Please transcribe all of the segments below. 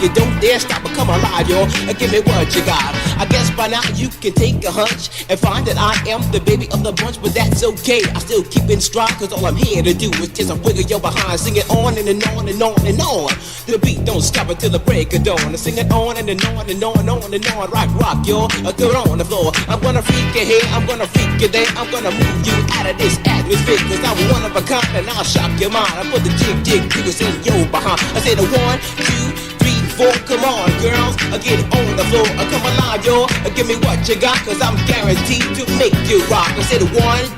You don't dare stop or come alive, yo. Give me what you got. I guess by now you can take a hunch and find that I am the baby of the bunch, but that's okay. I still keep in stride, cause all I'm here to do is just a wiggle your behind. Sing it on and on and on and on. The beat don't stop until the break of dawn. I sing it on and on and on and on and on. Rock, yo. Throw it on the floor. I'm gonna freak you here, I'm gonna freak you there. I'm gonna move you out of this atmosphere, cause I'm one of a kind and I'll shock your mind. I put the jig jiggles in your behind. I say the 1, 2, 3, 4, come on girls, get on the floor, come alive yo, give me what you got, cause I'm guaranteed to make you rock. I said 1,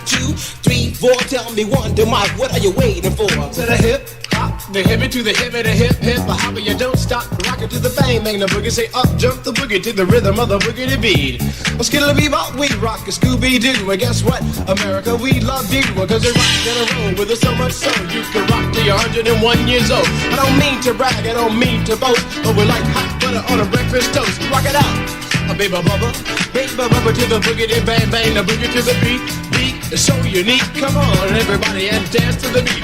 2, 3, 4, tell me one to Mike, what are you waiting for? To the hip hop, the hippie to the hippie, the hip hip, the hopper, you don't stop, rock it to the bang bang, the boogie, say up jump the boogie to the rhythm of the boogie to beat. Well, skittle bebop, we rock a Scooby Doo, and guess what? America, we love you, cause you're rockin' and roll with us so much so you can rock till you're 101 years old. I don't mean to brag, I don't mean to boast, but we're like hot butter on a breakfast toast. Rock it out, baby bubba to the boogie to bang bang, the boogie to the beat. Beat is so unique. Come on, everybody, and dance to the beat.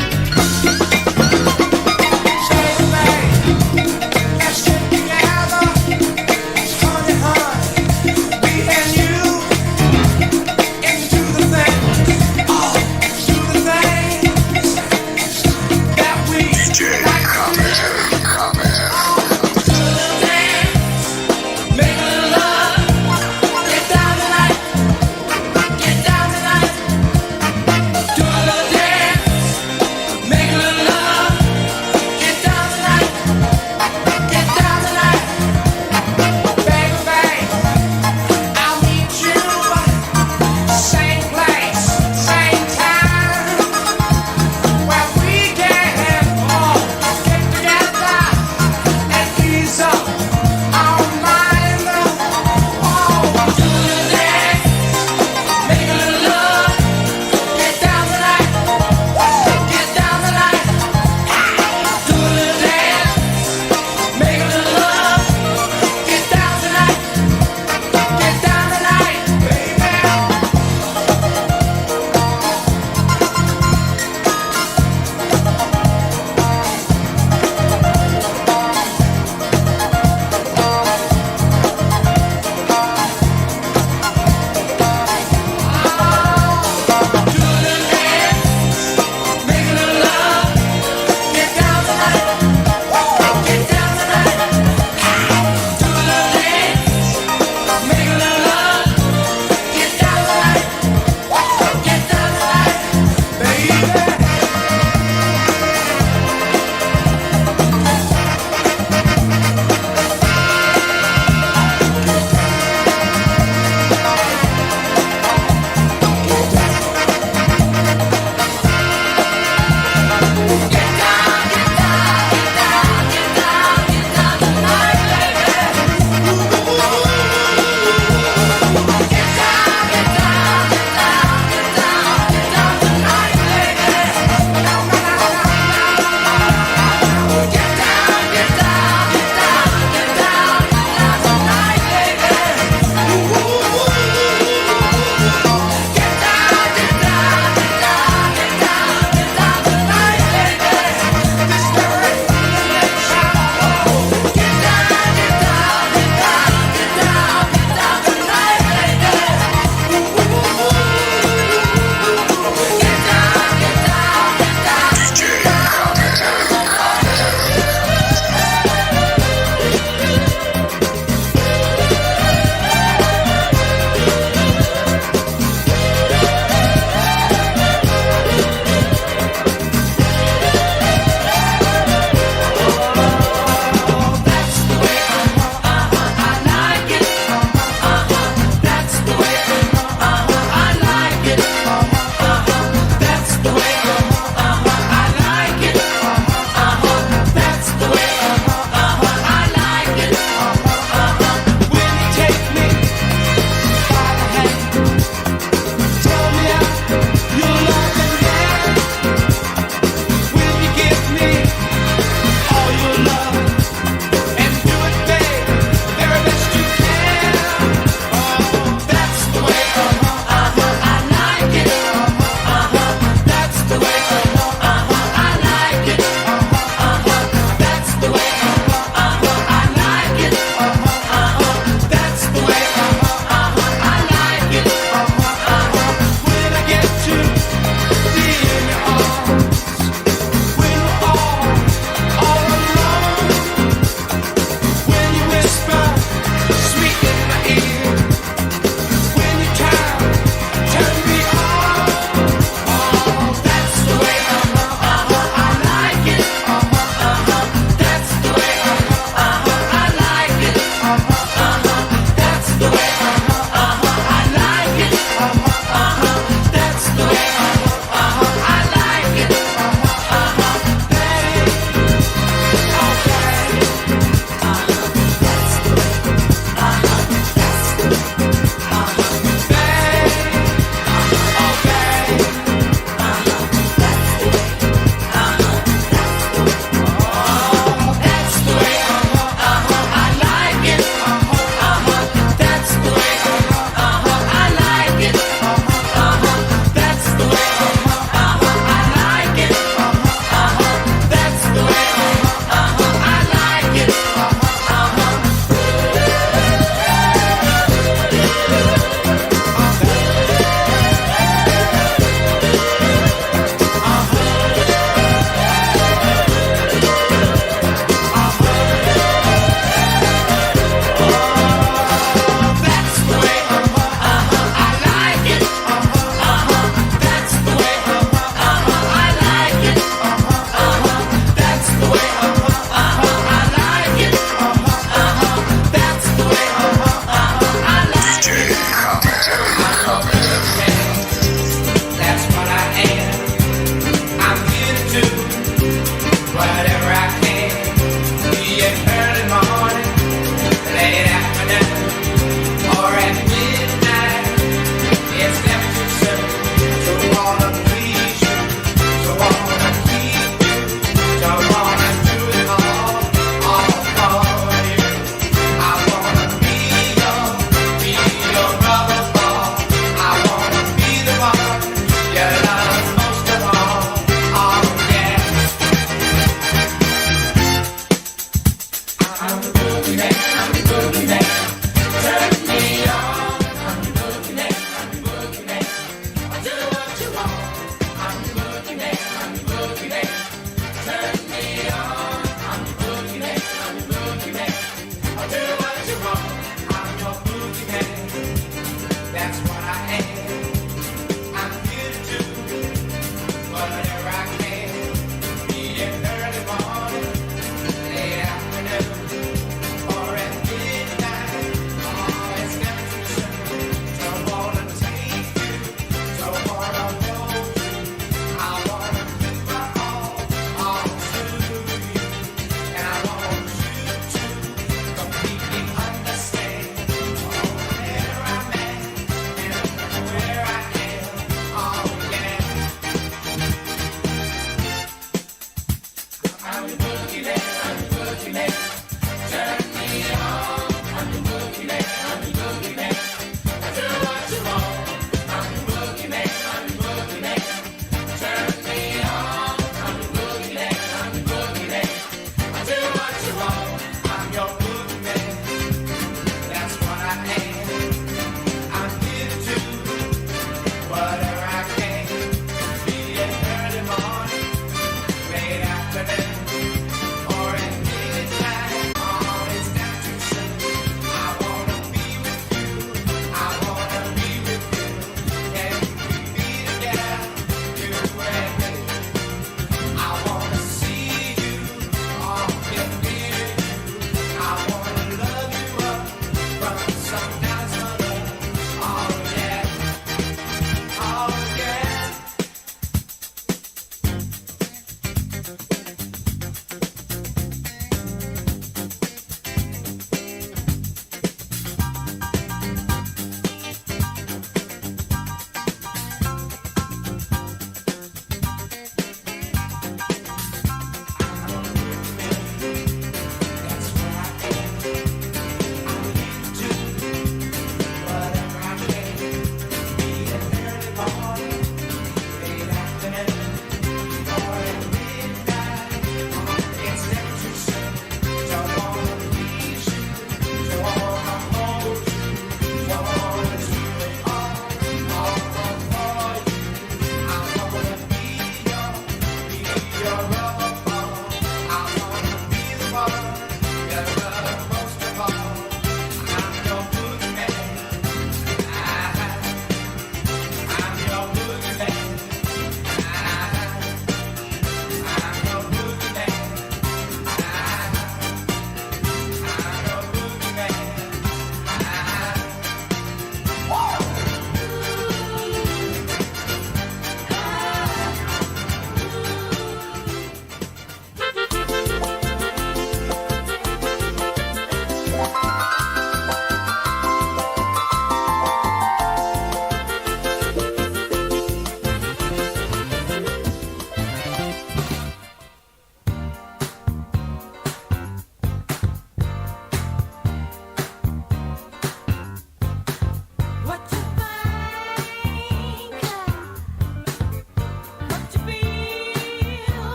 Make a little love.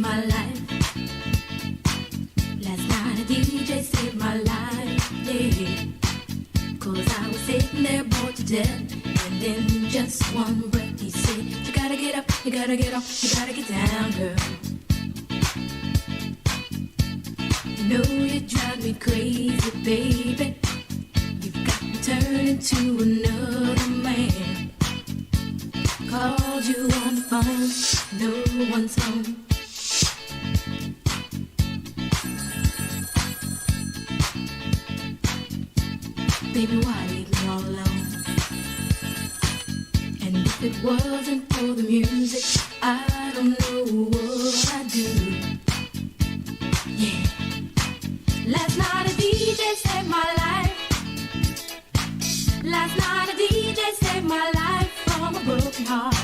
my life. Last night a DJ saved my life, yeah. 'Cause I was sitting there bored to death, and in just one breath he said, you gotta get up, you gotta get off, you gotta get down, girl. You know you drive me crazy, baby. You've got me turning to another man. Called you on the phone, no one's home. Baby, why leave me all alone? And if it wasn't for the music, I don't know what I'd do. Yeah. Last night a DJ saved my life. Last night a DJ saved my life from a broken heart.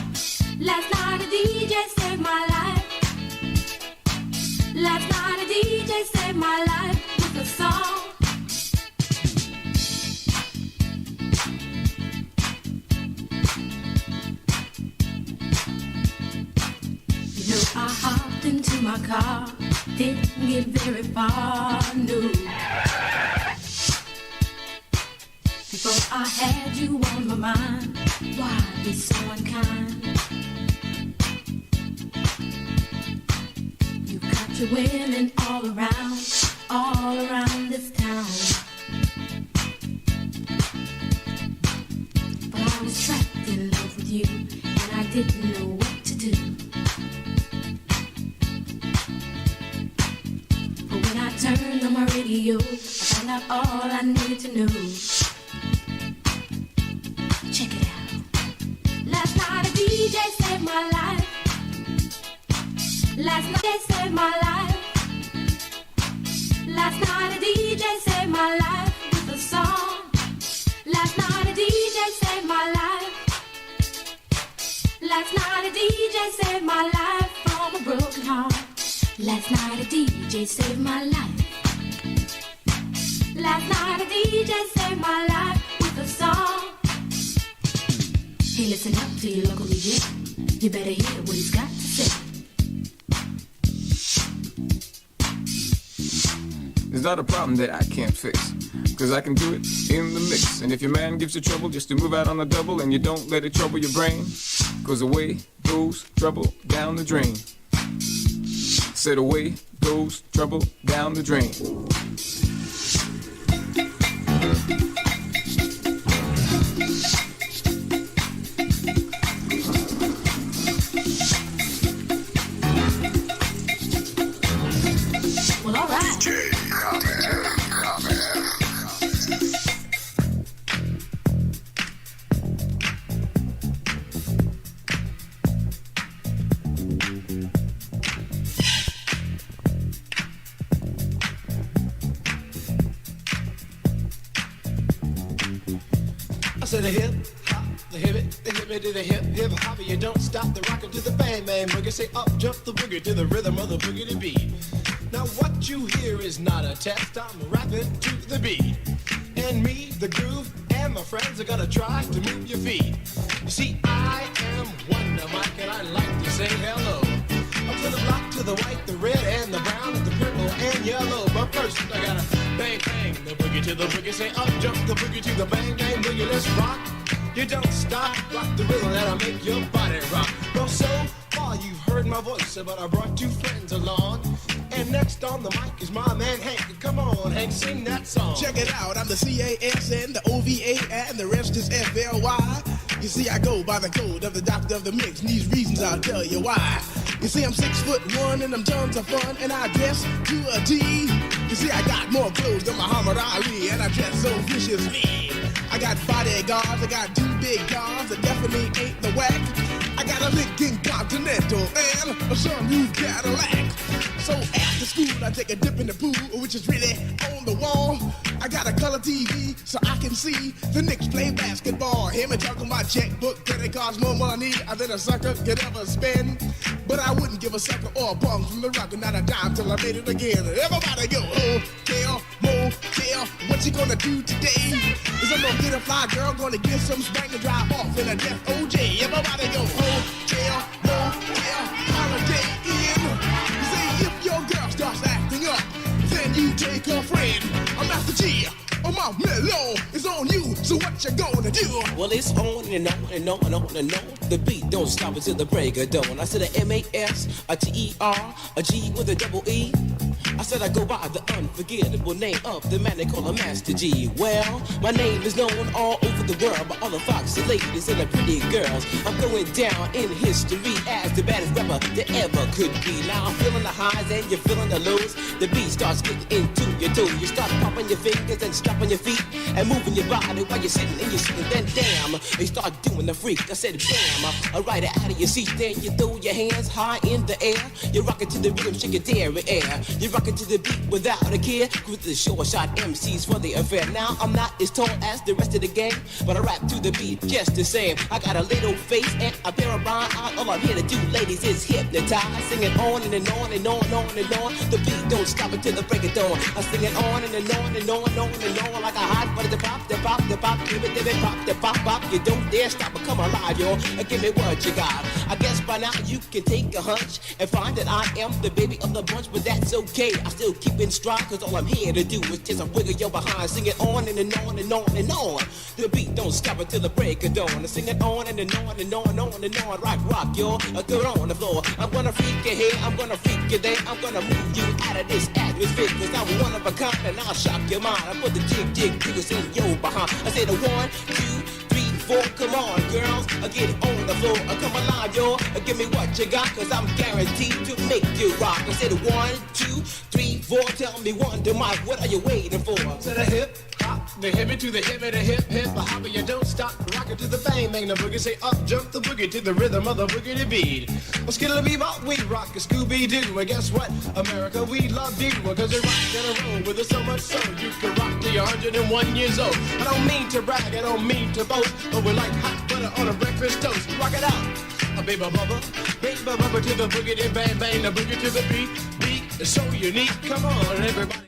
Last night a DJ saved my life. Last night a DJ saved my life with a song. You know I hopped into my car, didn't get very far, no. Before I had you on my mind, why be so unkind? You got your women all around this town. But I was trapped in love with you, and I didn't know what to do. But when I turned on my radio, I found out all I needed to know. Check it out. Last night a DJ saved my life. Last night they saved my life. Last night a DJ saved my life with a song. Last night a DJ saved my life. Last night a DJ saved my life from a broken heart. Last night a DJ saved my life. Last night a DJ saved my life with a song. Hey, listen up to your local DJ. You better hear what he's got to say. There's not a problem that I can't fix, 'cause I can do it in the mix. And if your man gives you trouble, just to move out on the double, and you don't let it trouble your brain, 'cause away goes trouble down the drain. Said away goes trouble down the drain. Well, all right. I said the hip hop, the hip it to the hip hop, you don't stop the rockin' to the bang bang boogie. Say up jump the boogie to the rhythm of the boogie to beat. Now what you hear is not a test, I'm rapping to the beat. And me, the groove, and my friends are gonna try to move your feet. You see, I am Wonder Mike, and I like to say hello. Up to the black, to the white, the red, and the brown, and the purple, and yellow. But first, I gotta bang, bang, the boogie to the boogie. Say up, jump the boogie to the bang, bang, boogie. Let's rock. You don't stop, rock the rhythm that'll make your body rock. Well, so far you've heard my voice, but I brought two friends along. And next on the mic is my man Hank. Come on, Hank, sing that song. Check it out, I'm the CASN, the OVA, and the rest is FLY. You see, I go by the code of the doctor of the mix, and these reasons I'll tell you why. You see, I'm 6'1", and I'm tons of fun, and I dress to a T. You see, I got more clothes than Muhammad Ali, and I dress so viciously. I got bodyguards, I got two big guns that definitely ain't the whack. I got a Lincoln Continental and a sunroof Cadillac. So after school, I take a dip in the pool, which is really on the wall. I got a color TV so I can see the Knicks play basketball. Him and talking my checkbook, that it costs more money than a sucker could ever spend. But I wouldn't give a sucker or a bum from the rock, not a dime till I made it again. Everybody go, hotel, motel, what you gonna do today? Is I'm gonna get a fly girl, gonna get some spank and drive off in a death OJ. Everybody go, hotel, motel, holiday inn. You say Mellow is on you, so what you gonna do? Well, it's on and on and on and on and on. The beat don't stop until the break of dawn. I said a M-A-S, a T-E-R, a G with a double E. I said I go by the unforgettable name of the man they call a Master G. Well, my name is known all over the world by all the foxy ladies and the pretty girls. I'm going down in history as the baddest rapper that ever could be. Now I'm feeling the highs and you're feeling the lows. The beat starts getting into your toe. You start popping your fingers and stomping your feet and moving your body while you're sitting and you're sitting. Then damn, they start doing the freak. I said bam, right out of your seat. Then you throw your hands high in the air. You rock it to the rhythm, shake your dairy air. You rock it to the beat without a care. With the short shot MCs for the affair. Now I'm not as tall as the rest of the gang, but I rap to the beat just the same. I got a little face and a pair of rhyme eyes. All I'm here to do, ladies, is hypnotize. Singing on and on and on and on and on. The beat don't stop until the break of dawn. I sing it on and on and on and on and on like a hot butter. The pop, give it, pop, the pop. You don't dare stop or come alive, yo. Give me what you got. I guess by now you can take a hunch and find that I am the baby of the bunch, but that's okay. I still keep in stride, cause all I'm here to do is just a wiggle your behind. Sing it on and on and on and on. The beat don't stop until the break of dawn. I sing it on and on and on and on and on. Rock, yo. Throw it on the floor. I'm gonna freak you here, I'm gonna freak you there. I'm gonna move you out of this atmosphere, cause I'm one of a kind and I'll shock your mind. I put the jiggles in your behind. I say the 1, 2, 3, 4, come on, girls, get on the floor, come alive, yo, give me what you got, cause I'm guaranteed to make you rock. I said 1, 2, 3, 4, tell me one to Mike, what are you waiting for? To the hip, hop, the hippie to the hippie, the hip, hip, a hopper, you don't stop, rock it to the bang, bang, the boogie, say up, jump the boogie to the rhythm of the boogie to bead. Well, skittle-bee-bop, we rock a Scooby-Doo, and guess what, America, we love you, cause you rock in a row with us so much so, you can rock till you're 101 years old. I don't mean to brag, I don't mean to boast, but we're like hot butter on a breakfast toast. Rock it out, baby bubba to the boogie, then bang bang, the boogie to the beat is so unique. Come on, everybody.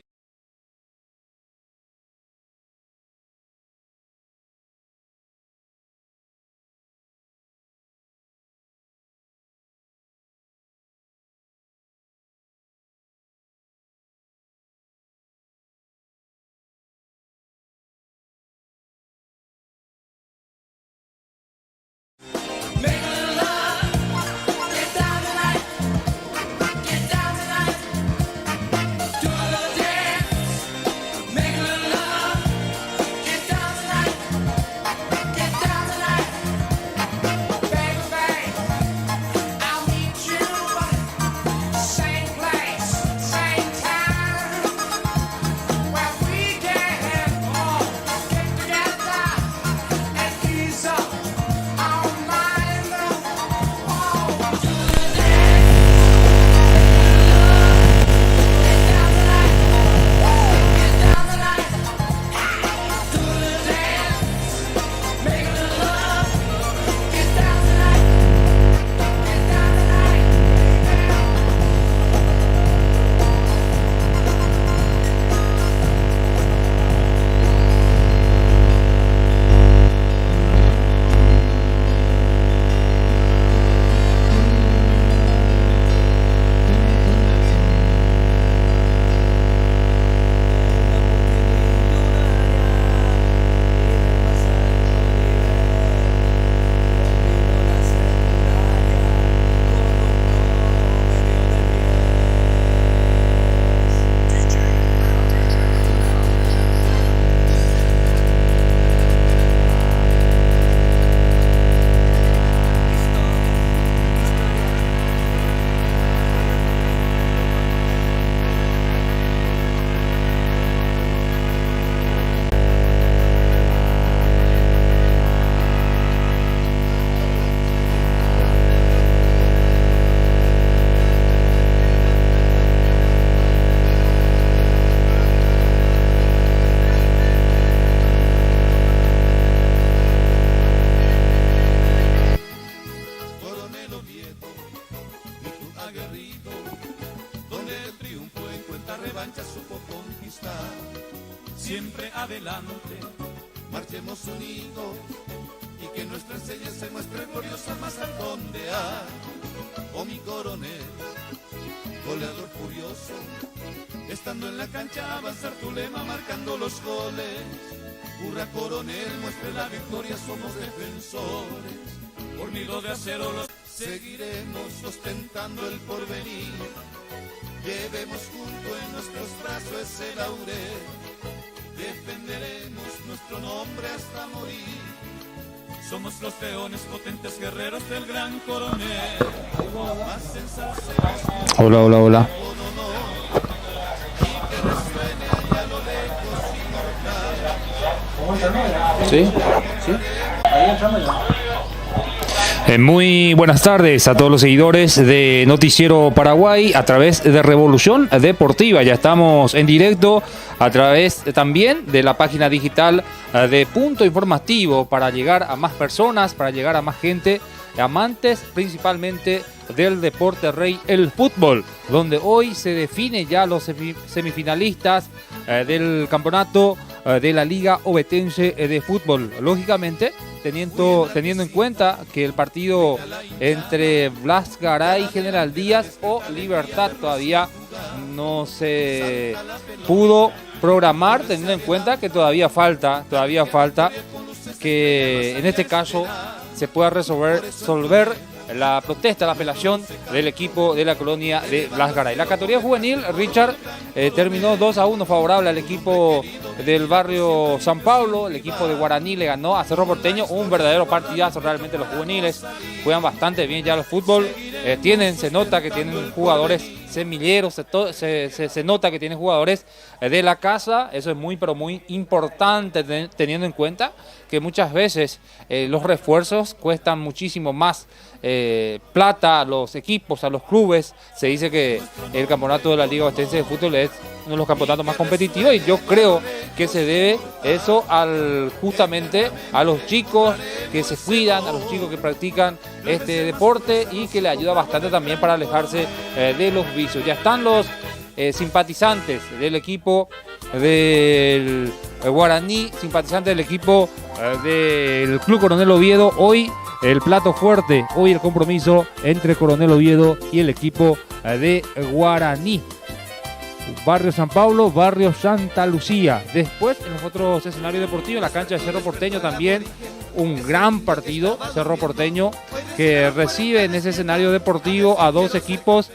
siempre adelante, marchemos unidos y que nuestra estrella se muestre gloriosa más al ondear. Oh mi coronel, goleador furioso, estando en la cancha avanzar tu lema marcando los goles. Hurra Coronel, muestre la victoria, somos defensores. Por nido de acero los seguiremos ostentando el porvenir. Llevemos junto en nuestros brazos ese laurel. Defenderemos nuestro nombre hasta morir. Somos los peones potentes guerreros del gran coronel. Más ensalceros. Hola, hola, hola. Sí, sí. Ahí entramos ya. Muy buenas tardes a todos los seguidores de Noticiero Paraguay a través de Revolución Deportiva. Ya estamos en directo a través también de la página digital de Punto Informativo para llegar a más personas, para llegar a más gente, amantes principalmente del deporte rey, el fútbol, donde hoy se define ya los semifinalistas del campeonato de la Liga Ovetense de Fútbol. Lógicamente, teniendo en cuenta que el partido entre Blas Garay, General Díaz o Libertad todavía no se pudo programar, teniendo en cuenta que todavía falta que en este caso se pueda resolver la protesta, la apelación del equipo de la colonia de Blas Garay. La categoría juvenil, Richard, terminó 2-1 favorable al equipo del barrio San Pablo. El equipo de Guaraní le ganó a Cerro Porteño, un verdadero partidazo. Realmente los juveniles juegan bastante bien ya el fútbol. Se nota que tienen jugadores semilleros, se nota que tienen jugadores de la casa. Eso es muy, pero muy importante, teniendo en cuenta que muchas veces los refuerzos cuestan muchísimo más plata a los equipos, a los clubes. Se dice que el campeonato de la Liga Ovetense de Fútbol es uno de los campeonatos más competitivos, y yo creo que se debe eso justamente a los chicos que se cuidan, a los chicos que practican este deporte, y que le ayuda bastante también para alejarse de los vicios. Ya están los simpatizantes del equipo del Guaraní, simpatizantes del equipo del Club Coronel Oviedo. Hoy el plato fuerte, hoy el compromiso entre Coronel Oviedo y el equipo de Guaraní. Barrio San Pablo, Barrio Santa Lucía. Después, en los otros escenarios deportivos, en la cancha de Cerro Porteño también, un gran partido. Cerro Porteño que recibe en ese escenario deportivo a dos equipos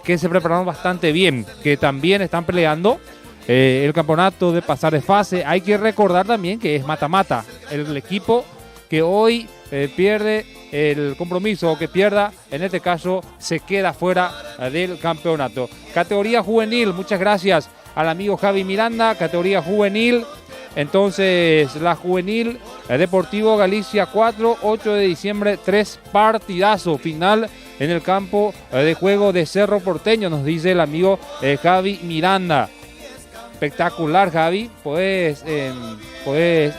que se prepararon bastante bien, que también están peleando el campeonato de pasar de fase. Hay que recordar también que es mata-mata. El equipo que hoy pierde el compromiso, o que pierda, en este caso se queda fuera del campeonato. Categoría juvenil, muchas gracias al amigo Javi Miranda. Categoría juvenil, entonces la juvenil Deportivo Galicia 4, 8 de diciembre, 3 partidazo final en el campo de juego de Cerro Porteño, nos dice el amigo Javi Miranda. Espectacular, Javi, puedes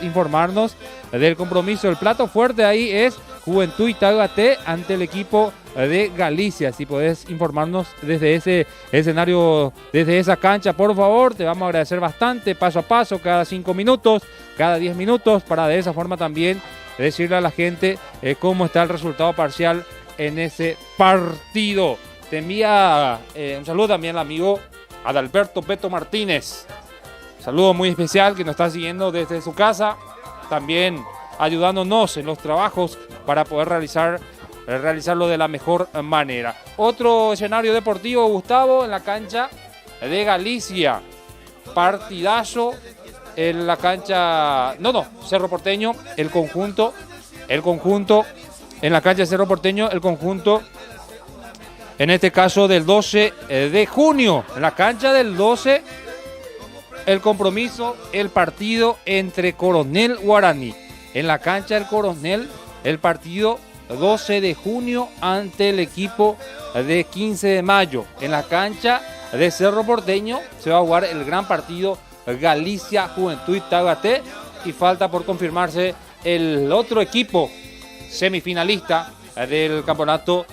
informarnos del compromiso. El plato fuerte ahí es Juventud Itagate ante el equipo de Galicia. Si podés informarnos desde ese escenario, desde esa cancha, por favor, te vamos a agradecer bastante, paso a paso, cada 5 minutos, cada 10 minutos, para de esa forma también decirle a la gente cómo está el resultado parcial en ese partido. Te envía un saludo también al amigo Adalberto Beto Martínez. Saludo muy especial, que nos está siguiendo desde su casa, también ayudándonos en los trabajos para poder realizarlo de la mejor manera. Otro escenario deportivo, Gustavo, en la cancha de Galicia. Partidazo en la cancha... Cerro Porteño, el conjunto, en la cancha de Cerro Porteño, el conjunto, en este caso del 12 de junio, en la cancha del 12, el compromiso, el partido entre Coronel Guaraní. En la cancha del Coronel, el partido 12 de junio ante el equipo de 15 de mayo. En la cancha de Cerro Porteño se va a jugar el gran partido Galicia Juventud Itagate, y falta por confirmarse el otro equipo semifinalista del campeonato.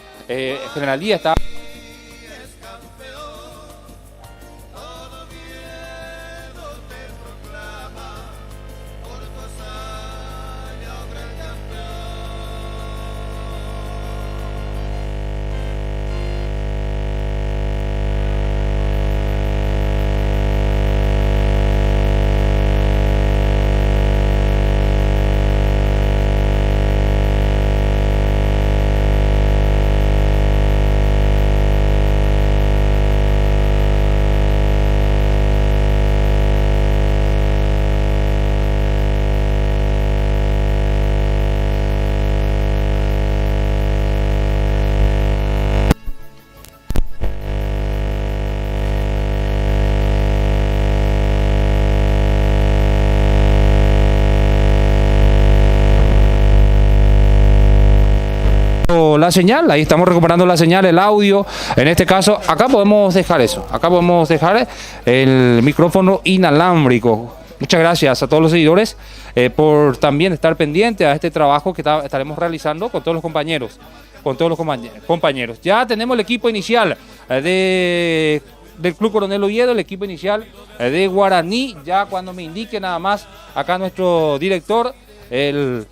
General Díaz está recuperando la señal, ahí estamos recuperando la señal, el audio. En este caso, acá podemos dejar eso, acá podemos dejar el micrófono inalámbrico. Muchas gracias a todos los seguidores por también estar pendientes a este trabajo que estaremos realizando con todos los compañeros. Compañeros. Ya tenemos el equipo inicial del Club Coronel Oviedo, el equipo inicial de Guaraní. Ya cuando me indique nada más acá nuestro director, el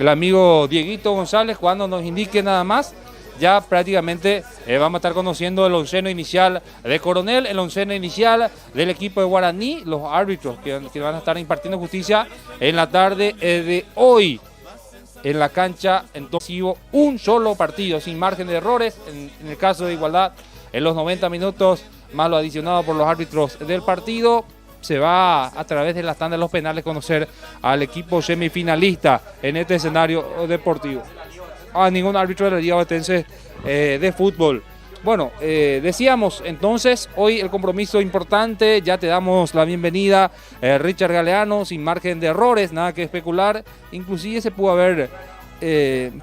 amigo Dieguito González, cuando nos indique nada más, ya prácticamente vamos a estar conociendo el onceno inicial de Coronel, el onceno inicial del equipo de Guaraní, los árbitros que van a estar impartiendo justicia en la tarde de hoy en la cancha. Entonces, un solo partido sin margen de errores, en el caso de igualdad, en los 90 minutos, más lo adicionado por los árbitros del partido, se va a través de la tanda de los penales conocer al equipo semifinalista en este escenario deportivo. A ningún árbitro de la Liga Batense de fútbol. Bueno, decíamos entonces, hoy el compromiso importante, ya te damos la bienvenida, Richard Galeano, sin margen de errores, nada que especular, inclusive se pudo haber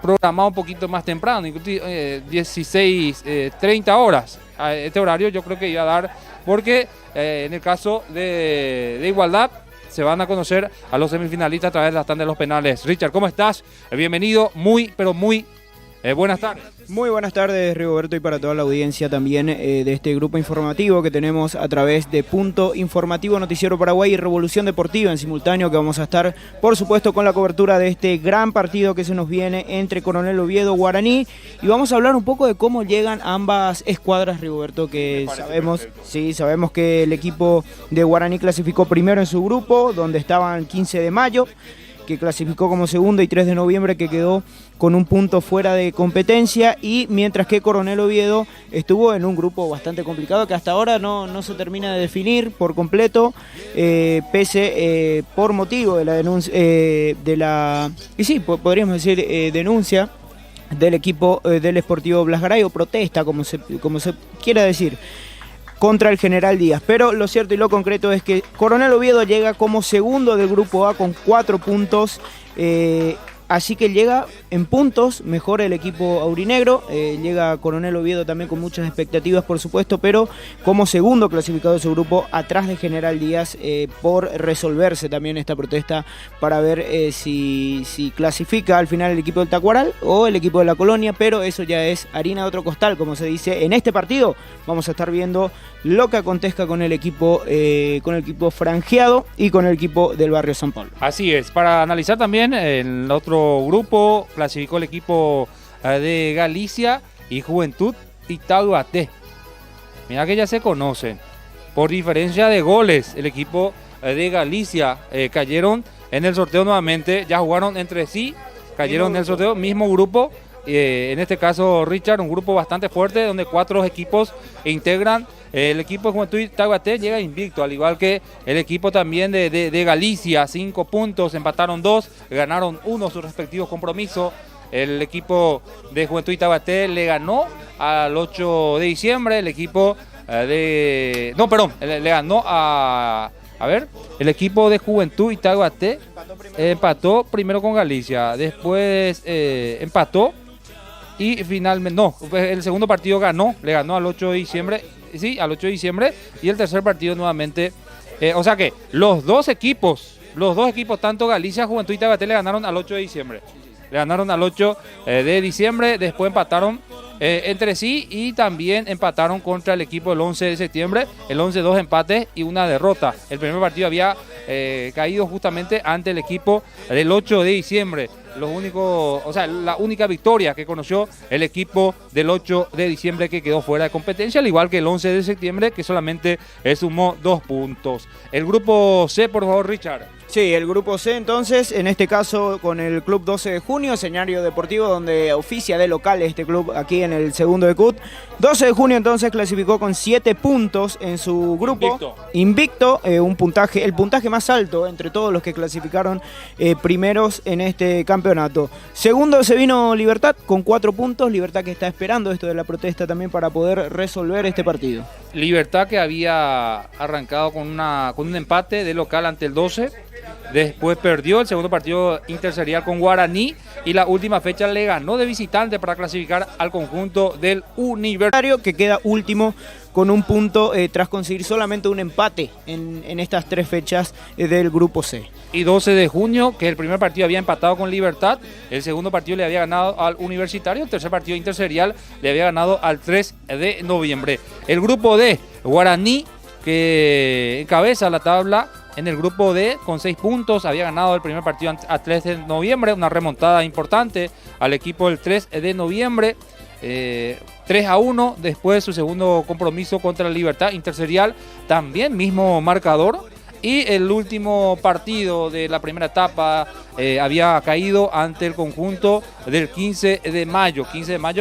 programado un poquito más temprano, 16:30 horas, a este horario yo creo que iba a dar, porque en el caso de igualdad, se van a conocer a los semifinalistas a través de la tanda de los penales. Richard, ¿cómo estás? Bienvenido, muy buenas tardes. Muy buenas tardes, Rigoberto, y para toda la audiencia también de este grupo informativo que tenemos a través de Punto Informativo Noticiero Paraguay y Revolución Deportiva en simultáneo, que vamos a estar, por supuesto, con la cobertura de este gran partido que se nos viene entre Coronel Oviedo y Guaraní, y vamos a hablar un poco de cómo llegan ambas escuadras, Rigoberto, que sabemos que el equipo de Guaraní clasificó primero en su grupo, donde estaban 15 de mayo, que clasificó como segundo, y 3 de noviembre, que quedó con un punto fuera de competencia, y mientras que Coronel Oviedo estuvo en un grupo bastante complicado que hasta ahora no se termina de definir por completo, por motivo de la denuncia, podríamos decir denuncia del equipo del Sportivo Blas Garay, o protesta, como se quiera decir, contra el General Díaz. Pero lo cierto y lo concreto es que Coronel Oviedo llega como segundo del grupo A con 4 puntos, así que llega en puntos mejor el equipo aurinegro. Llega Coronel Oviedo también con muchas expectativas, por supuesto, pero como segundo clasificado de su grupo, atrás de General Díaz, por resolverse también esta protesta para ver si clasifica al final el equipo del Tacuaral o el equipo de la Colonia, pero eso ya es harina de otro costal, como se dice. En este partido vamos a estar viendo lo que acontezca con el equipo franjeado y con el equipo del barrio San Pablo. Así es, para analizar también el otro grupo, clasificó el equipo de Galicia y Juventud Itaguaté. Mira que ya se conocen. Por diferencia de goles, el equipo de Galicia cayeron en el sorteo nuevamente, ya jugaron entre sí, cayeron en el sorteo, mismo grupo. En este caso, Richard, un grupo bastante fuerte donde 4 equipos integran. El equipo de Juventud Itaguaté llega invicto, al igual que el equipo también de Galicia, 5 puntos, empataron 2, ganaron 1 sus respectivos compromisos. El equipo de Juventud Itaguaté le ganó al 8 de diciembre, el equipo le ganó el equipo de Juventud Itaguaté empató primero con Galicia, después empató y finalmente, el segundo partido le ganó al 8 de diciembre. Sí, al 8 de diciembre, y el tercer partido nuevamente, o sea que los dos equipos, tanto Galicia, Juventud y Itaguaté, le ganaron al 8 de diciembre. Le ganaron al 8 de diciembre, después empataron entre sí y también empataron contra el equipo del 11 de septiembre, el 11, 2 empates y una derrota. El primer partido había caído justamente ante el equipo del 8 de diciembre. La única victoria que conoció el equipo del 8 de diciembre, que quedó fuera de competencia, al igual que el 11 de septiembre, que solamente sumó 2 puntos. El grupo C, por favor, Richard. Sí, el grupo C entonces, en este caso con el Club 12 de Junio, escenario deportivo donde oficia de local este club aquí en el segundo de CUT. 12 de Junio entonces clasificó con 7 puntos en su grupo. Invicto, el puntaje más alto entre todos los que clasificaron primeros en este campeonato. Segundo se vino Libertad con 4 puntos, Libertad que está esperando esto de la protesta también para poder resolver este partido. Libertad que había arrancado con un empate de local ante el 12. Después perdió el segundo partido interserial con Guaraní y la última fecha le ganó de visitante para clasificar al conjunto del Universitario, que queda último con un punto tras conseguir solamente un empate en estas 3 fechas del Grupo C. Y 12 de junio, que el primer partido había empatado con Libertad, el segundo partido le había ganado al Universitario, el tercer partido interserial le había ganado al 3 de noviembre. El Grupo D, Guaraní, que encabeza la tabla en el Grupo D con 6 puntos, había ganado el primer partido a 3 de noviembre, una remontada importante al equipo del 3 de noviembre. 3-1, después su segundo compromiso contra la Libertad interserial, también mismo marcador. Y el último partido de la primera etapa había caído ante el conjunto del 15 de mayo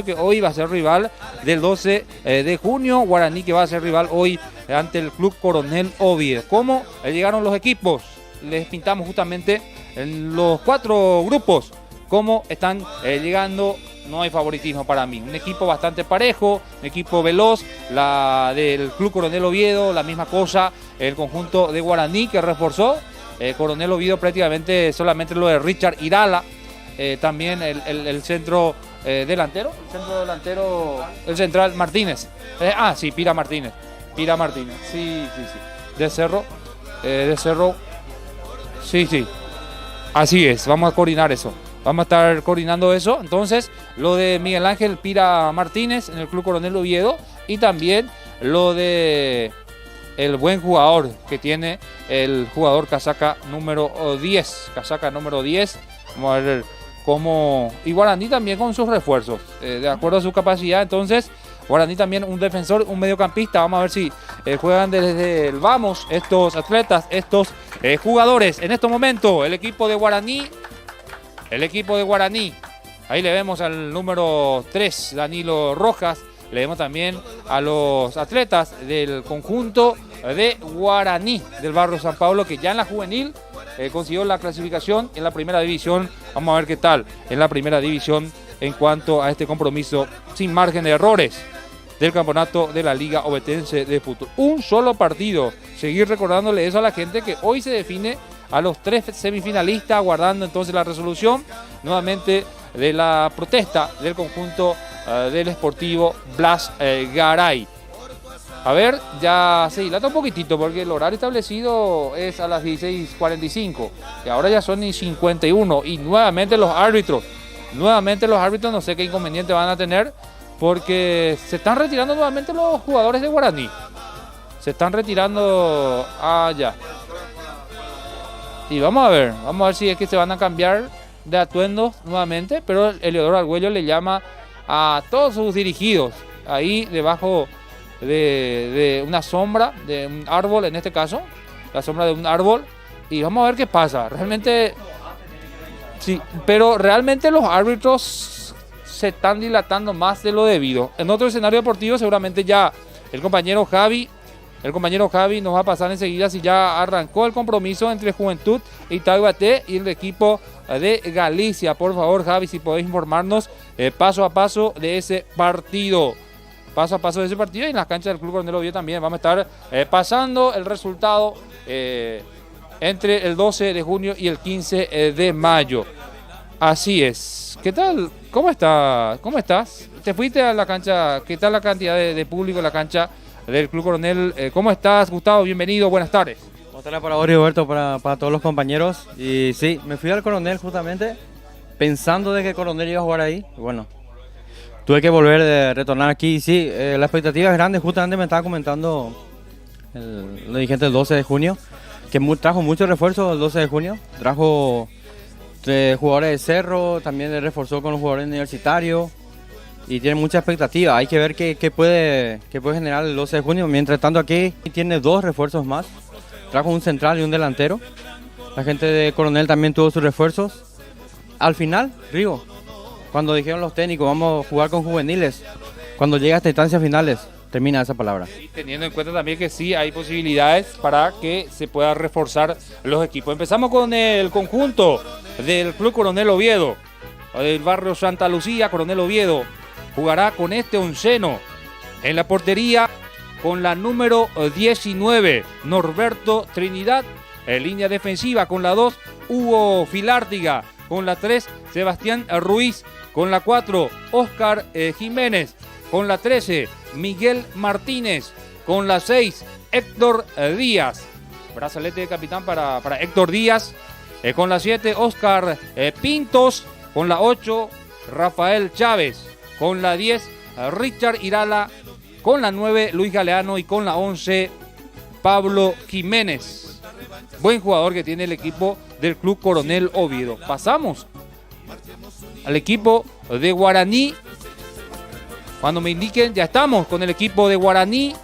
que hoy va a ser rival del 12 de junio, Guaraní que va a ser rival hoy ante el Club Coronel Oviedo. ¿Cómo llegaron los equipos? Les pintamos justamente en los 4 grupos cómo están llegando. No hay favoritismo para mí. Un equipo bastante parejo, un equipo veloz, la del Club Coronel Oviedo, la misma cosa, el conjunto de Guaraní que reforzó. Coronel Oviedo prácticamente solamente lo de Richard Irala, también el centro delantero, el central Martínez. Sí, Pira Martínez, sí. De Cerro, sí. Así es, vamos a coordinar eso. Vamos a estar coordinando eso. Entonces, lo de Miguel Ángel Pira Martínez en el Club Coronel Oviedo y también lo de el buen jugador que tiene el jugador casaca número 10. Vamos a ver cómo... Y Guaraní también con sus refuerzos, de acuerdo a su capacidad. Entonces, Guaraní también un defensor, un mediocampista. Vamos a ver si juegan desde el vamos estos atletas, estos jugadores. En este momento, el equipo de Guaraní, ahí le vemos al número 3, Danilo Rojas. Le vemos también a los atletas del conjunto de Guaraní del barrio San Pablo, que ya en la juvenil consiguió la clasificación en la primera división. Vamos a ver qué tal en la primera división en cuanto a este compromiso sin margen de errores del campeonato de la Liga Ovetense de Fútbol. Un solo partido. Seguir recordándole eso a la gente, que hoy se define a los 3 semifinalistas, aguardando entonces la resolución nuevamente de la protesta del conjunto del Sportivo Blas Garay. A ver, ya se dilata un poquitito porque el horario establecido es a las 16:45 y ahora ya son y 51 y nuevamente los árbitros no sé qué inconveniente van a tener porque se están retirando nuevamente los jugadores de Guaraní. Se están retirando allá. Y vamos a ver si es que se van a cambiar de atuendos nuevamente, pero Eleodoro Argüello le llama a todos sus dirigidos ahí debajo de una sombra, de un árbol en este caso, la sombra de un árbol, y vamos a ver qué pasa. Realmente, sí, pero realmente los árbitros se están dilatando más de lo debido. En otro escenario deportivo seguramente ya el compañero Javi nos va a pasar enseguida si ya arrancó el compromiso entre Juventud y Taibaté y el equipo de Galicia. Por favor, Javi, si podéis informarnos paso a paso de ese partido. Y en las canchas del Club Coronel Oviedo también vamos a estar pasando el resultado entre el 12 de junio y el 15 de mayo. Así es. ¿Qué tal? ¿Cómo estás? ¿Te fuiste a la cancha? ¿Qué tal la cantidad de público en la cancha del Club Coronel? ¿Cómo estás, Gustavo? Bienvenido, buenas tardes. Buenas tardes para vos, Roberto, para todos los compañeros. Y sí, me fui al Coronel justamente pensando de que Coronel iba a jugar ahí. Y bueno, tuve que volver a retornar aquí. Y sí, la expectativa es grande. Justamente me estaba comentando el dirigente del 12 de junio, que trajo muchos refuerzos el 12 de junio. Trajo jugadores de Cerro, también le reforzó con los jugadores universitarios. Y tiene mucha expectativa. Hay que ver qué puede generar el 12 de junio. Mientras tanto, aquí tiene 2 refuerzos más. Trajo un central y un delantero. La gente de Coronel también tuvo sus refuerzos. Al final, Rigo, cuando dijeron los técnicos, vamos a jugar con juveniles, cuando llega a estas instancias finales, termina esa palabra. Y teniendo en cuenta también que sí hay posibilidades para que se pueda reforzar los equipos. Empezamos con el conjunto del Club Coronel Oviedo, del barrio Santa Lucía. Coronel Oviedo jugará con este onceno en la portería con la número 19, Norberto Trinidad. línea defensiva. Con la 2, Hugo Filártiga. Con la 3, Sebastián Ruiz. Con la 4, Oscar Jiménez. Con la 13, Miguel Martínez. Con la 6, Héctor Díaz. Brazalete de capitán para Héctor Díaz. Con la 7, Oscar Pintos. Con la 8, Rafael Chávez. Con la 10, Richard Irala. Con la 9, Luis Galeano. Y con la 11, Pablo Jiménez. Buen jugador que tiene el equipo del Club Coronel Oviedo. Pasamos al equipo de Guaraní. Cuando me indiquen, ya estamos con el equipo de Guaraní.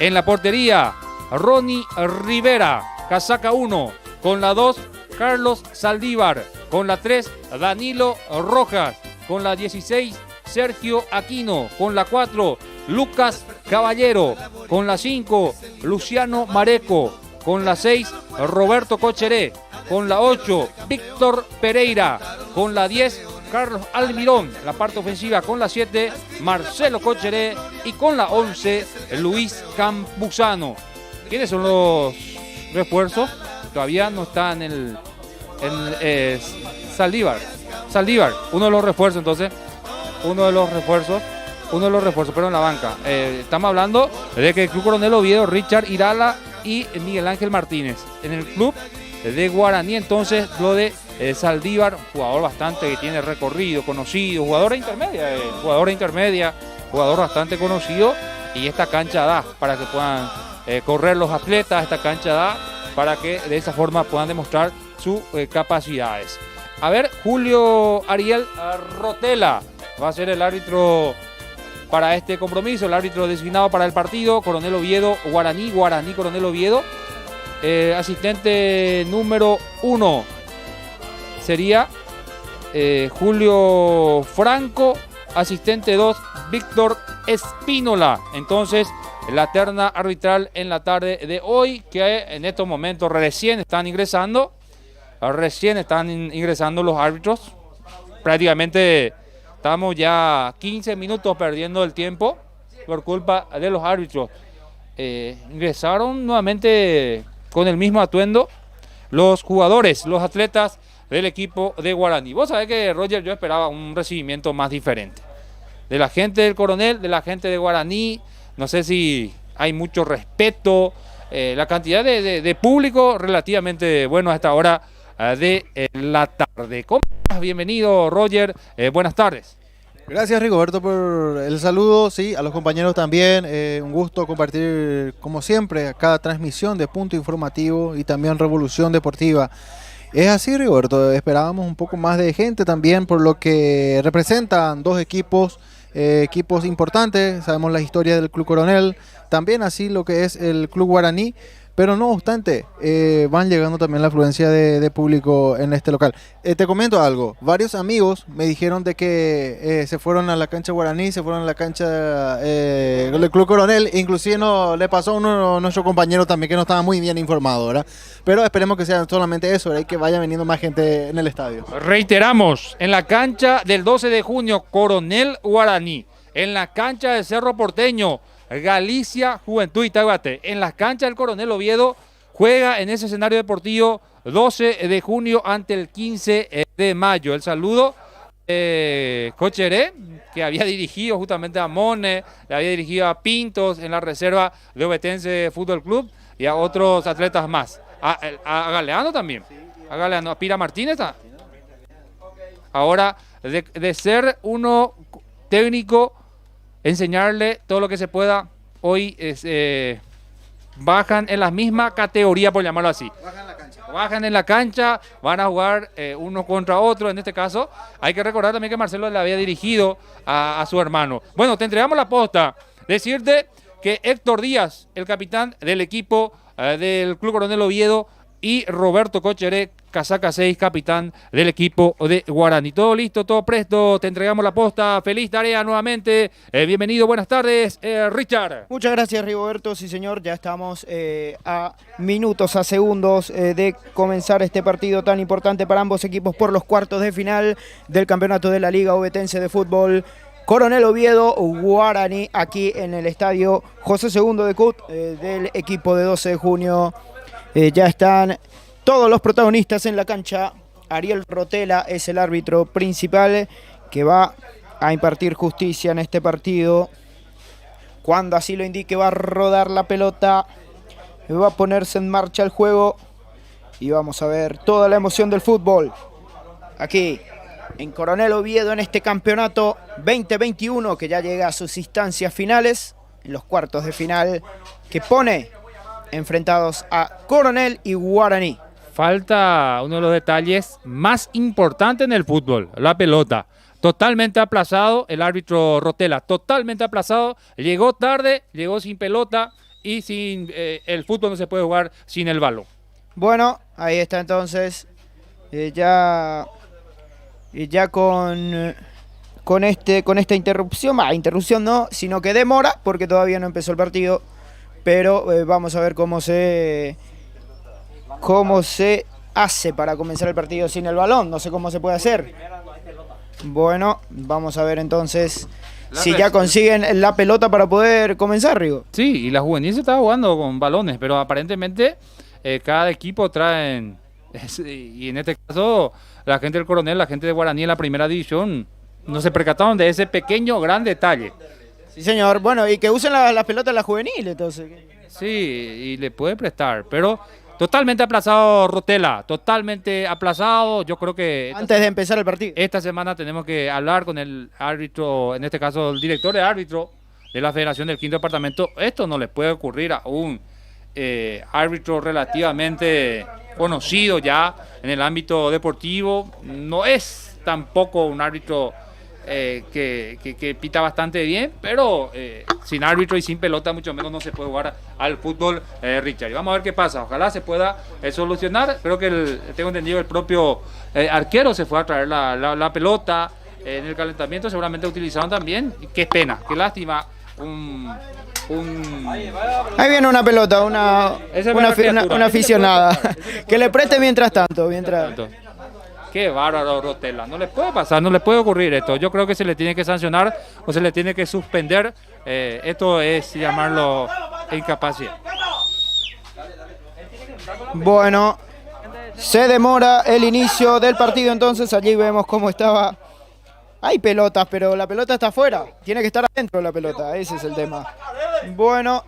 En la portería, Ronnie Rivera, casaca 1. Con la 2, Carlos Saldívar. Con la 3, Danilo Rojas. Con la 16, Sergio Aquino. Con la 4, Lucas Caballero. Con la 5, Luciano Mareco. Con la 6, Roberto Cocheré. Con la 8, Víctor Pereira. Con la 10, Carlos Almirón, la parte ofensiva. Con la 7, Marcelo Cocheré. Y con la 11, Luis Campuzano. ¿Quiénes son los refuerzos? Todavía no está en Saldívar. Saldívar, uno de los refuerzos entonces. Uno de los refuerzos, pero en la banca. Estamos hablando de que el Club Coronel Oviedo, Richard Irala y Miguel Ángel Martínez. En el club de Guaraní, entonces, lo de Saldívar, jugador bastante que tiene recorrido, conocido, jugador intermedia, jugador bastante conocido, y esta cancha da para que puedan correr los atletas, esta cancha da para que de esa forma puedan demostrar sus capacidades. A ver, Julio Ariel Rotela va a ser el árbitro para este compromiso, el árbitro designado para el partido. Coronel Oviedo, Guaraní, Coronel Oviedo. Asistente número 1 sería Julio Franco. Asistente 2, Víctor Espínola. Entonces, la terna arbitral en la tarde de hoy, que en estos momentos recién están ingresando los árbitros. Prácticamente estamos ya 15 minutos perdiendo el tiempo por culpa de los árbitros. Ingresaron nuevamente con el mismo atuendo los jugadores, los atletas del equipo de Guaraní. Vos sabés que, Roger, yo esperaba un recibimiento más diferente de la gente del Coronel, de la gente de Guaraní. No sé si hay mucho respeto, la cantidad de público relativamente bueno a esta hora de la tarde. ¿Cómo estás? Bienvenido, Roger, buenas tardes. Gracias, Rigoberto, por el saludo, sí, a los compañeros también. Un gusto compartir, como siempre, cada transmisión de Punto Informativo y también Revolución Deportiva. Es así, Rigoberto, esperábamos un poco más de gente también, por lo que representan dos equipos importantes. Sabemos la historia del Club Coronel, también así lo que es el Club Guaraní, pero no obstante, van llegando también la afluencia de público en este local. Te comento algo, varios amigos me dijeron de que se fueron a la cancha Guaraní, se fueron a la cancha del Club Coronel, inclusive le pasó a uno de nuestros compañeros también que no estaba muy bien informado, ¿verdad? Pero esperemos que sea solamente eso, ¿verdad? Y que vaya viniendo más gente en el estadio. Reiteramos, en la cancha del 12 de junio, Coronel Guaraní, en la cancha del Cerro Porteño, Galicia Juventud Itaguate. En las canchas del Coronel Oviedo juega en ese escenario deportivo 12 de junio ante el 15 de mayo. El saludo Cocheré, que había dirigido justamente a Mone, le había dirigido a Pintos en la reserva de Ovetense Fútbol Club y a otros atletas más. A Galeano también. A Galeano, a Pira Martínez. Ahora, de ser uno técnico, enseñarle todo lo que se pueda. Hoy bajan en la misma categoría, por llamarlo así. Bajan en la cancha, van a jugar uno contra otro. En este caso, hay que recordar también que Marcelo le había dirigido a su hermano. Bueno, te entregamos la posta. Decirte que Héctor Díaz, el capitán del equipo del Club Coronel Oviedo, y Roberto Cocheré, casaca 6, capitán del equipo de Guaraní. Todo listo, todo presto, te entregamos la posta. Feliz tarea nuevamente. Bienvenido, buenas tardes, Richard. Muchas gracias, Rigoberto. Sí, señor, ya estamos a minutos, a segundos de comenzar este partido tan importante para ambos equipos por los cuartos de final del campeonato de la Liga Ovetense de Fútbol. Coronel Oviedo, Guaraní, aquí en el estadio José II de Cut del equipo de 12 de junio. Ya están todos los protagonistas en la cancha. Ariel Rotela es el árbitro principal que va a impartir justicia en este partido. Cuando así lo indique va a rodar la pelota, va a ponerse en marcha el juego y vamos a ver toda la emoción del fútbol aquí en Coronel Oviedo en este campeonato 2021 que ya llega a sus instancias finales, en los cuartos de final, que pone enfrentados a Coronel y Guaraní. Falta uno de los detalles más importantes en el fútbol, la pelota. Totalmente aplazado el árbitro Rotela, totalmente aplazado. Llegó tarde, llegó sin pelota y sin el fútbol no se puede jugar sin el balón. Bueno, ahí está entonces, ya con esta interrupción, interrupción no, sino que demora porque todavía no empezó el partido, pero vamos a ver cómo se hace para comenzar el partido sin el balón, no sé cómo se puede hacer. Bueno, vamos a ver entonces si ya consiguen la pelota para poder comenzar, Rigo. Sí, y la juvenil se está jugando con balones, pero aparentemente cada equipo traen, y en este caso la gente del Coronel, la gente de Guaraní en la primera división, no se percataron de ese pequeño gran detalle. Sí, señor. Bueno, y que usen las pelotas la juvenil, entonces. Sí, y le puede prestar, pero totalmente aplazado Rotela, totalmente aplazado. Yo creo que antes de empezar el partido. Esta semana tenemos que hablar con el árbitro, en este caso el director de árbitro de la Federación del Quinto Departamento. Esto no le puede ocurrir a un árbitro relativamente conocido ya en el ámbito deportivo. No es tampoco un árbitro que pita bastante bien, pero sin árbitro y sin pelota mucho menos no se puede jugar al fútbol, Richard. Y vamos a ver qué pasa, ojalá se pueda solucionar. Creo que tengo entendido el propio arquero se fue a traer la pelota en el calentamiento, seguramente utilizaron también. Qué pena, qué lástima. Ahí viene una pelota, una aficionada que le preste mientras tanto. Qué bárbaro Rotela, no le puede pasar, no le puede ocurrir esto. Yo creo que se le tiene que sancionar o se le tiene que suspender. Esto es llamarlo incapacidad. Bueno, se demora el inicio del partido, entonces allí vemos cómo estaba. Hay pelotas, pero la pelota está afuera. Tiene que estar adentro la pelota, ese es el tema. Bueno,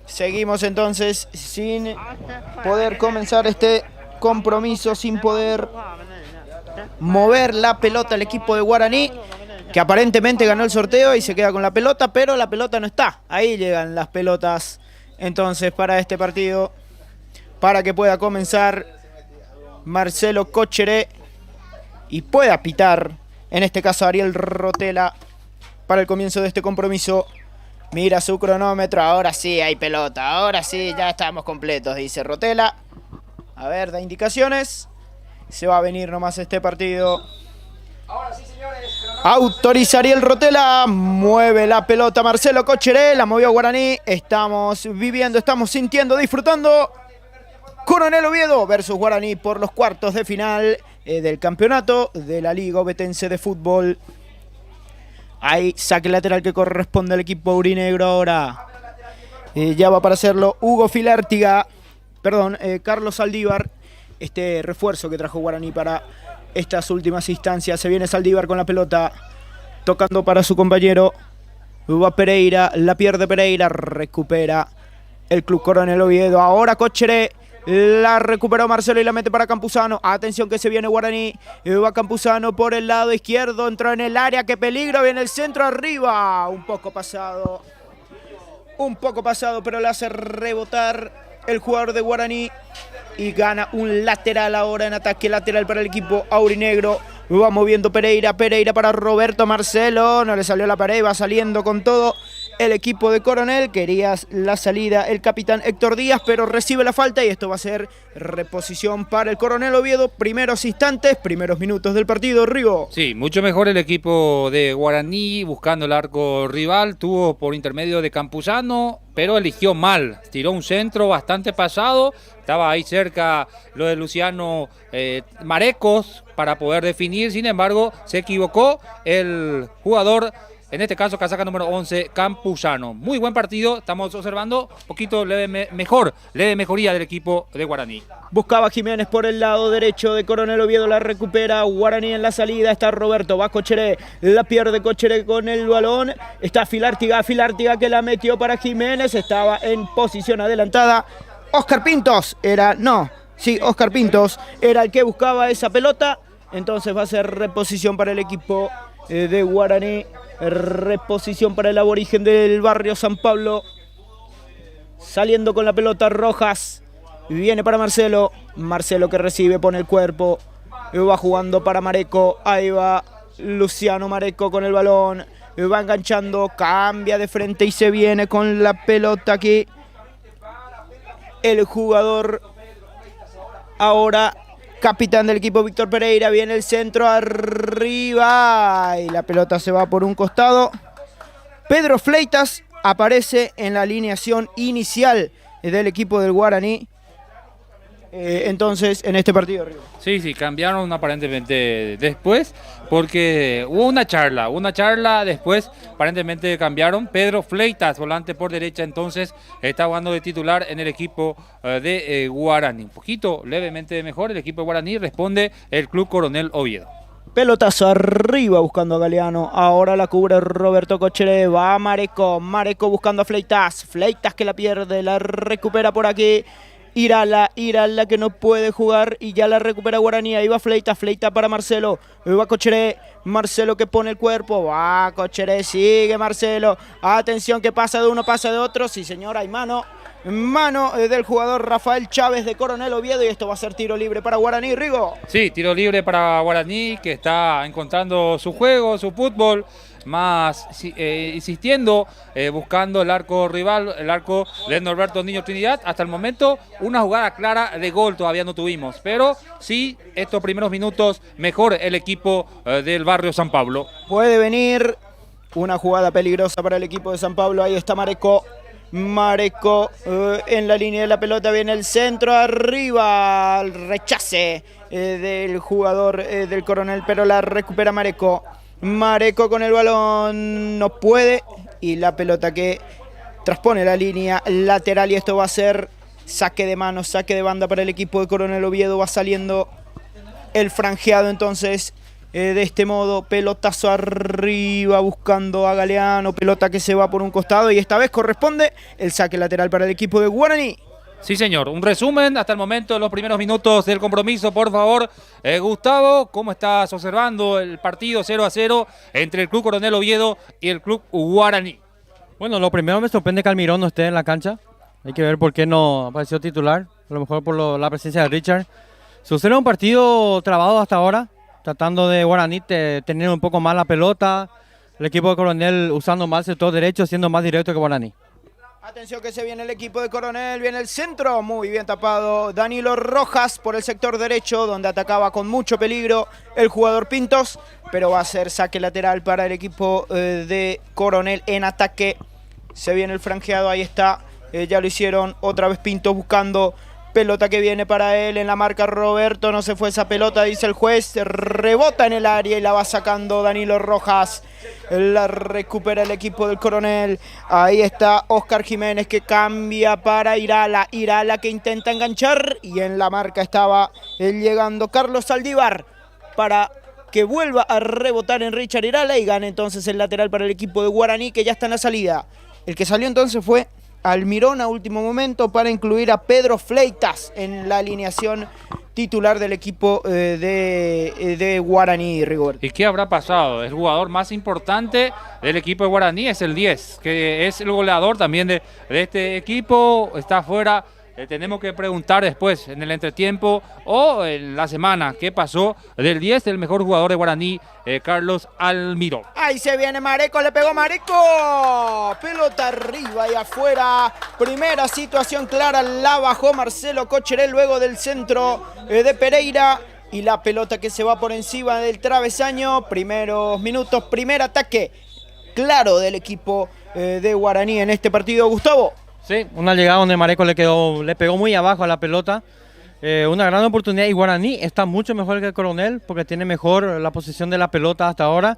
seguimos entonces sin poder comenzar este compromiso, sin poder mover la pelota el equipo de Guaraní, que aparentemente ganó el sorteo y se queda con la pelota, pero la pelota no está. Ahí llegan las pelotas entonces para este partido, para que pueda comenzar Marcelo Cochere y pueda pitar, en este caso Ariel Rotela, para el comienzo de este compromiso. Mira su cronómetro, ahora sí hay pelota, ahora sí ya estamos completos, dice Rotela. A ver, da indicaciones. Se va a venir nomás este partido. Ahora sí, señores. Autoriza Ariel Rotela. Mueve la pelota Marcelo Cochere. La movió Guaraní. Estamos viviendo, estamos sintiendo, disfrutando. Coronel Oviedo versus Guaraní por los cuartos de final del campeonato de la Liga Ovetense de Fútbol. Hay saque lateral que corresponde al equipo aurinegro ahora. Ya va para hacerlo Hugo Filártiga. Carlos Saldívar, este refuerzo que trajo Guaraní para estas últimas instancias. Se viene Saldívar con la pelota, tocando para su compañero. Va Pereira, la pierde Pereira, recupera el Club Coronel Oviedo. Ahora Cochere, la recuperó Marcelo y la mete para Campuzano. Atención que se viene Guaraní. Va Campuzano por el lado izquierdo, entró en el área, qué peligro, viene el centro arriba. Un poco pasado, pero le hace rebotar el jugador de Guaraní y gana un lateral ahora en ataque lateral para el equipo aurinegro. Va moviendo Pereira para Roberto Marcelo, no le salió la pared, va saliendo con todo el equipo de Coronel. Quería la salida el capitán Héctor Díaz, pero recibe la falta y esto va a ser reposición para el Coronel Oviedo. Primeros instantes, primeros minutos del partido, Rigo. Sí, mucho mejor el equipo de Guaraní buscando el arco rival. Tuvo por intermedio de Campuzano, pero eligió mal. Tiró un centro bastante pasado. Estaba ahí cerca lo de Luciano Marecos para poder definir. Sin embargo, se equivocó el jugador en este caso casaca número 11, Campuzano. Muy buen partido, estamos observando un poquito leve mejoría del equipo de Guaraní. Buscaba Jiménez por el lado derecho de Coronel Oviedo, la recupera Guaraní en la salida, está Roberto, va Cocheré, la pierde Cocheré con el balón, está Filártiga que la metió para Jiménez, estaba en posición adelantada, Oscar Pintos era el que buscaba esa pelota, entonces va a ser reposición para el equipo de Guaraní, reposición para el aborigen del barrio San Pablo, saliendo con la pelota Rojas, viene para Marcelo que recibe, pone el cuerpo, va jugando para Mareco, ahí va Luciano Mareco con el balón, va enganchando, cambia de frente y se viene con la pelota aquí el jugador ahora capitán del equipo Víctor Pereira, viene el centro arriba y la pelota se va por un costado. Pedro Fleitas aparece en la alineación inicial del equipo del Guaraní. Entonces, en este partido, Rigo. Sí, cambiaron aparentemente después, porque hubo una charla después, aparentemente cambiaron. Pedro Fleitas, volante por derecha, entonces está jugando de titular en el equipo de Guaraní. Un poquito, levemente mejor el equipo de Guaraní, responde el Club Coronel Oviedo. Pelotazo arriba buscando a Galeano, ahora la cubre Roberto Cocheré, va Mareco buscando a Fleitas que la pierde, la recupera por aquí. Irala que no puede jugar y ya la recupera Guaraní, ahí va Fleita para Marcelo, va Cocheré, Marcelo que pone el cuerpo, va Cocheré, sigue Marcelo, atención que pasa de uno, pasa de otro, sí señor, hay mano del jugador Rafael Chávez de Coronel Oviedo y esto va a ser tiro libre para Guaraní, Rigo. Sí, tiro libre para Guaraní que está encontrando su juego, su fútbol, más insistiendo, buscando el arco rival, el arco de Norberto Niño Trinidad. Hasta el momento una jugada clara de gol todavía no tuvimos, pero sí estos primeros minutos mejor el equipo del barrio San Pablo. Puede venir una jugada peligrosa para el equipo de San Pablo, ahí está Mareco en la línea de la pelota, viene el centro arriba, el rechace del jugador del Coronel, pero la recupera Mareco con el balón, no puede, y la pelota que transpone la línea lateral y esto va a ser saque de mano, saque de banda para el equipo de Coronel Oviedo, va saliendo el franjeado entonces de este modo, pelotazo arriba buscando a Galeano, pelota que se va por un costado y esta vez corresponde el saque lateral para el equipo de Guaraní. Sí, señor. Un resumen hasta el momento de los primeros minutos del compromiso, por favor. Gustavo, ¿cómo estás observando el partido 0-0 entre el Club Coronel Oviedo y el Club Guaraní? Bueno, lo primero me sorprende que Almirón no esté en la cancha. Hay que ver por qué no apareció titular. A lo mejor por la presencia de Richard. Sucede un partido trabado hasta ahora, tratando de Guaraní tener un poco más la pelota. El equipo de Coronel usando más el sector derecho, siendo más directo que Guaraní. Atención que se viene el equipo de Coronel, viene el centro, muy bien tapado. Danilo Rojas por el sector derecho, donde atacaba con mucho peligro el jugador Pintos, pero va a ser saque lateral para el equipo de Coronel en ataque. Se viene el franjeado, ahí está, ya lo hicieron, otra vez Pintos buscando pelota que viene para él en la marca Roberto, no se fue esa pelota, dice el juez, rebota en el área y la va sacando Danilo Rojas, la recupera el equipo del Coronel, ahí está Oscar Jiménez que cambia para Irala que intenta enganchar y en la marca estaba llegando Carlos Saldívar para que vuelva a rebotar en Richard Irala y gane entonces el lateral para el equipo de Guaraní que ya está en la salida. El que salió entonces fue Almirón a último momento para incluir a Pedro Fleitas en la alineación titular del equipo de Guaraní, Rigoberto. ¿Y qué habrá pasado? El jugador más importante del equipo de Guaraní es el 10, que es el goleador también de este equipo, está afuera. Tenemos que preguntar después, en el entretiempo o en la semana, qué pasó del 10, el mejor jugador de Guaraní, Carlos Almirón. Ahí se viene Mareco, le pegó Mareco. Pelota arriba y afuera. Primera situación clara, la bajó Marcelo Cocheré luego del centro de Pereira. Y la pelota que se va por encima del travesaño. Primeros minutos, primer ataque claro del equipo de Guaraní en este partido, Gustavo. Sí, una llegada donde Mareco le pegó muy abajo a la pelota. Una gran oportunidad y Guaraní está mucho mejor que el Coronel porque tiene mejor la posición de la pelota hasta ahora.